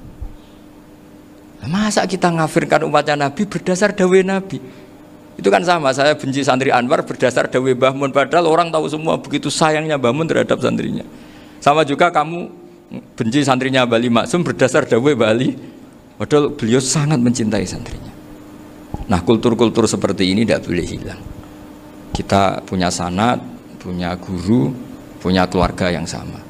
Masa kita ngafirkan umatnya Nabi berdasar dawuh Nabi? Itu kan sama, saya benci santri Anwar berdasar dawuh Mbah Mun, padahal orang tahu semua begitu sayangnya Mbah Mun terhadap santrinya. Sama juga kamu benci santrinya Bali Maksum berdasar dawuh Bali, padahal beliau sangat mencintai santrinya. Nah kultur-kultur seperti ini tidak boleh hilang. Kita punya sanad, punya guru, punya keluarga yang sama.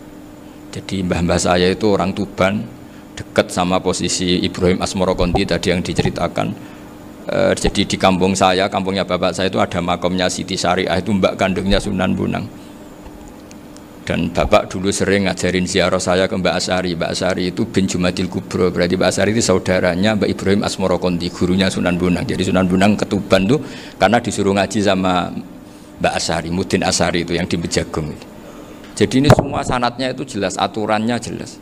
Jadi mbah-mbah saya itu orang Tuban, dekat sama posisi Ibrahim Asmorokonti tadi yang diceritakan. Jadi di kampung saya, kampungnya bapak saya itu ada makomnya Siti Syariah, itu mbak kandungnya Sunan Bonang. Dan bapak dulu sering ngajarin ziarah saya ke Mbak Asyari. Mbak Asyari itu bin Jumadil Kubro, berarti Mbak Asyari itu saudaranya Mbak Ibrahim Asmorokonti, gurunya Sunan Bonang. Jadi Sunan Bonang ke Tuban tuh karena disuruh ngaji sama Mbak Asyari, Mudin Asyari itu yang di Bejagung. Jadi ini semua sanatnya itu jelas, aturannya jelas.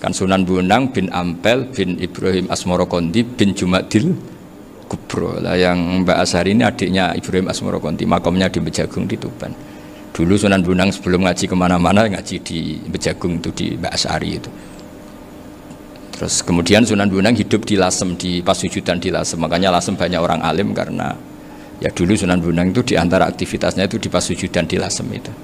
Kan Sunan Bonang bin Ampel bin Ibrahim Asmorokonti bin Jumadil Kubro. Lah yang Mbak Asyari ini adiknya Ibrahim Asmorokonti, makamnya di Bejagung di Tuban. Dulu Sunan Bonang sebelum ngaji kemana-mana ngaji di Bejagung itu di Mbak Asyari itu. Terus kemudian Sunan Bonang hidup di Lasem, di Pasujudan di Lasem. Makanya Lasem banyak orang alim karena ya dulu Sunan Bonang itu diantara aktivitasnya itu di Pasujudan di Lasem itu.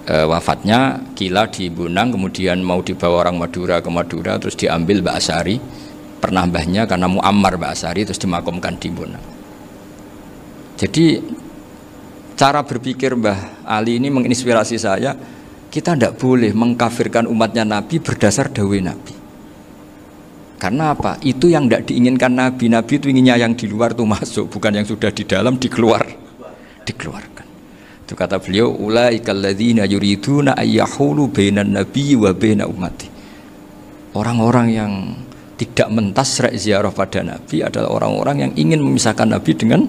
Wafatnya kila di Bonang, kemudian mau dibawa orang Madura ke Madura, terus diambil Mbak Asyari, pernah mbahnya karena muammar Mbak Asyari, terus dimakamkan di Bonang. Jadi cara berpikir Mbah Ali ini menginspirasi saya. Kita tidak boleh mengkafirkan umatnya Nabi berdasar dawuh Nabi. Karena apa? Itu yang tidak diinginkan Nabi. Nabi itu inginnya yang di luar itu masuk, bukan yang sudah di dalam dikeluarkan. Itu kata beliau, ulaikal ladzina yuriduna ayyahulu bainan nabi wa baina ummati. Orang-orang yang tidak mentasrek ziarah pada Nabi adalah orang-orang yang ingin memisahkan Nabi dengan.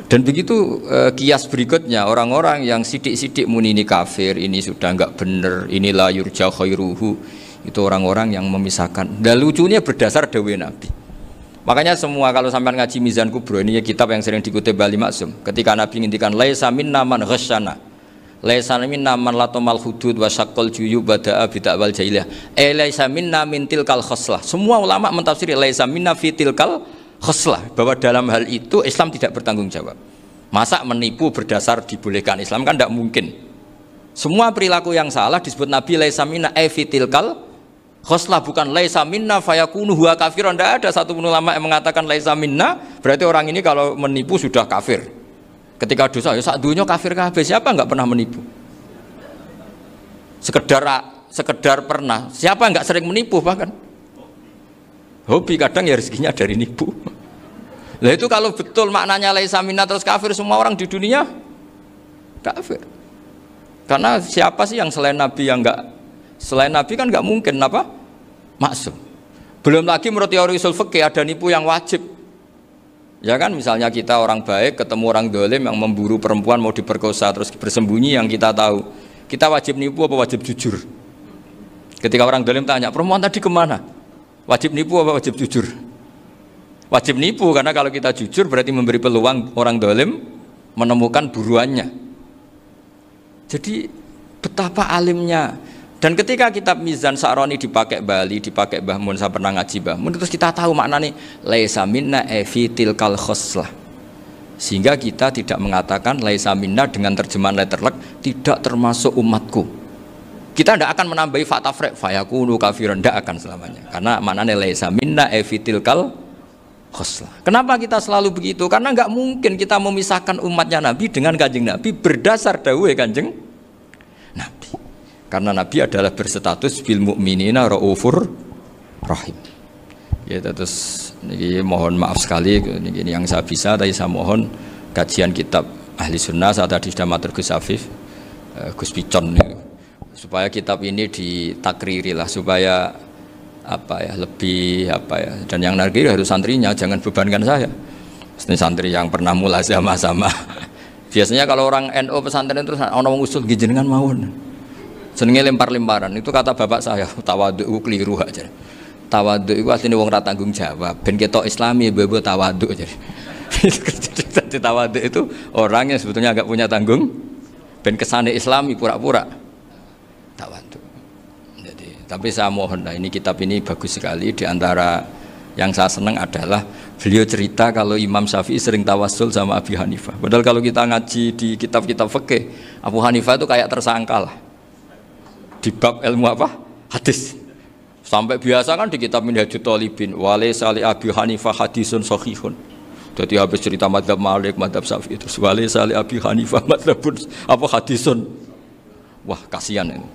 Dan begitu kias berikutnya, orang-orang yang sidik-sidik muni ini kafir, ini sudah enggak benar, inilah yurja khairuhu, itu orang-orang yang memisahkan. Dan lucunya berdasar dawuh Nabi. Makanya semua kalau sampai ngaji Mizan Kubro, ini kitab yang sering dikutip Bali Maksum, ketika Nabi ngintikan laisa minna man ghasyana, laisa minna man latomal hudud wa syaqqal juyub bada'a bid'awal jahiliyah, laisa minna min tilkal khoslah. Semua ulama mentafsiri laisa minna fi tilkal khoslah, bahwa dalam hal itu Islam tidak bertanggung jawab. Masa menipu berdasar dibolehkan Islam, kan tidak mungkin. Semua perilaku yang salah disebut Nabi laisa minna fi tilkal khoslah, bukan laisa minna fayakunu huwa kafirun. Tidak ada satu ulama yang mengatakan laisa minna berarti orang ini kalau menipu sudah kafir. Ketika dosa ya sak dunya kafir kabeh. Siapa enggak pernah menipu? Sekedar pernah. Siapa enggak sering menipu bahkan? Hobi kadang ya rezekinya dari nipu. Lah itu kalau betul maknanya laisa minna terus kafir, semua orang di dunia kafir. Karena siapa sih yang selain Nabi yang enggak, selain Nabi kan enggak mungkin apa? Maksum. Belum lagi menurut teori usul fikih ada nipu yang wajib. Ya kan, misalnya kita orang baik ketemu orang dolim yang memburu perempuan mau diperkosa terus bersembunyi yang kita tahu, kita wajib nipu apa wajib jujur? Ketika orang dolim tanya, perempuan tadi kemana? Wajib nipu apa wajib jujur? Wajib nipu, karena kalau kita jujur berarti memberi peluang orang dolim menemukan buruannya. Jadi betapa alimnya. Dan ketika kitab Mizan Sa'roni dipakai Bali, dipakai Mbah Mun, saya pernah ngaji Mbah Mun, terus kita tahu maknanya laisa minna fi tilkal khoslah. Sehingga kita tidak mengatakan laisa minna dengan terjemahan letterlek tidak termasuk umatku. Kita tidak akan menambahi fakta frek fayakunu kafirun, tidak akan selamanya. Karena maknanya laisa minna fi tilkal khoslah. Kenapa kita selalu begitu? Karena nggak mungkin kita memisahkan umatnya Nabi dengan Kanjeng Nabi berdasar dawuh Kanjeng Nabi. Karena Nabi adalah berstatus bil mukminina raufur rahim. Ya, terus ini mohon maaf sekali ini yang saya bisa, tapi saya mohon kajian kitab Ahli Sunnah saat tadi sudah matur Gus Afif, Gus Picon ya, supaya kitab ini ditakriri lah, supaya apa ya, lebih apa ya, dan yang narkir harus santrinya, jangan bebankan saya. Ini santri yang pernah mulai sama-sama. Biasanya kalau orang NU pesantren terus orang usul jenengan mawon. Senenge lempar-lemparan, itu kata bapak saya, tawadhu keliru aja. Tawadhu itu aslinya wong ra tanggung jawab, ben ketok Islami bebo tawadhu aja. Jadi tawadhu itu orang yang sebetulnya agak punya tanggung, ben kesane Islami pura-pura tawadhu. Jadi, tapi saya mohon lah, ini kitab ini bagus sekali. Di antara yang saya senang adalah beliau cerita kalau Imam Syafi'i sering tawassul sama Abi Hanifah. Padahal kalau kita ngaji di kitab-kitab fikih, Abu Hanifah itu kayak tersangka lah. Di bab ilmu apa? Hadis. Sampai biasa kan di kitab Minhajut Thalibin, walaysa li Abi Hanifah hadisun sahihun. Jadi habis cerita madzhab Malik, madzhab Syafi'i, terus walaysa li Abi Hanifah madzhabun apa hadisun. Wah, kasihan ini.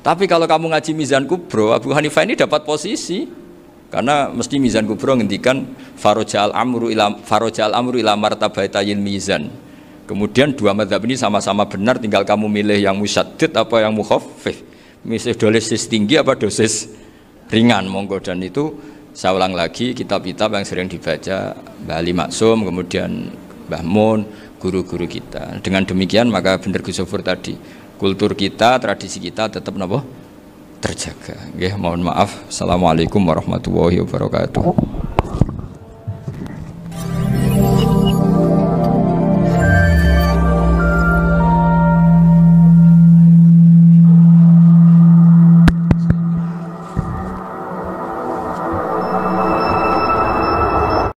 Tapi kalau kamu ngaji Mizan Kubro, Abu Hanifah ini dapat posisi. Karena mesti Mizan Kubro ngendikan farajal amru ila martabatayil mizan. Kemudian dua mazhab ini sama-sama benar, tinggal kamu milih yang musyaddid apa yang mukhaffif. Misal dosis tinggi apa dosis ringan, monggo. Dan itu saya ulang lagi, kitab-kitab yang sering dibaca Mbah Ali Maksum, kemudian Mbah Mun, guru-guru kita. Dengan demikian maka benar Gus Sofur tadi, kultur kita, tradisi kita tetap terjaga. Mohon maaf. Assalamualaikum warahmatullahi wabarakatuh.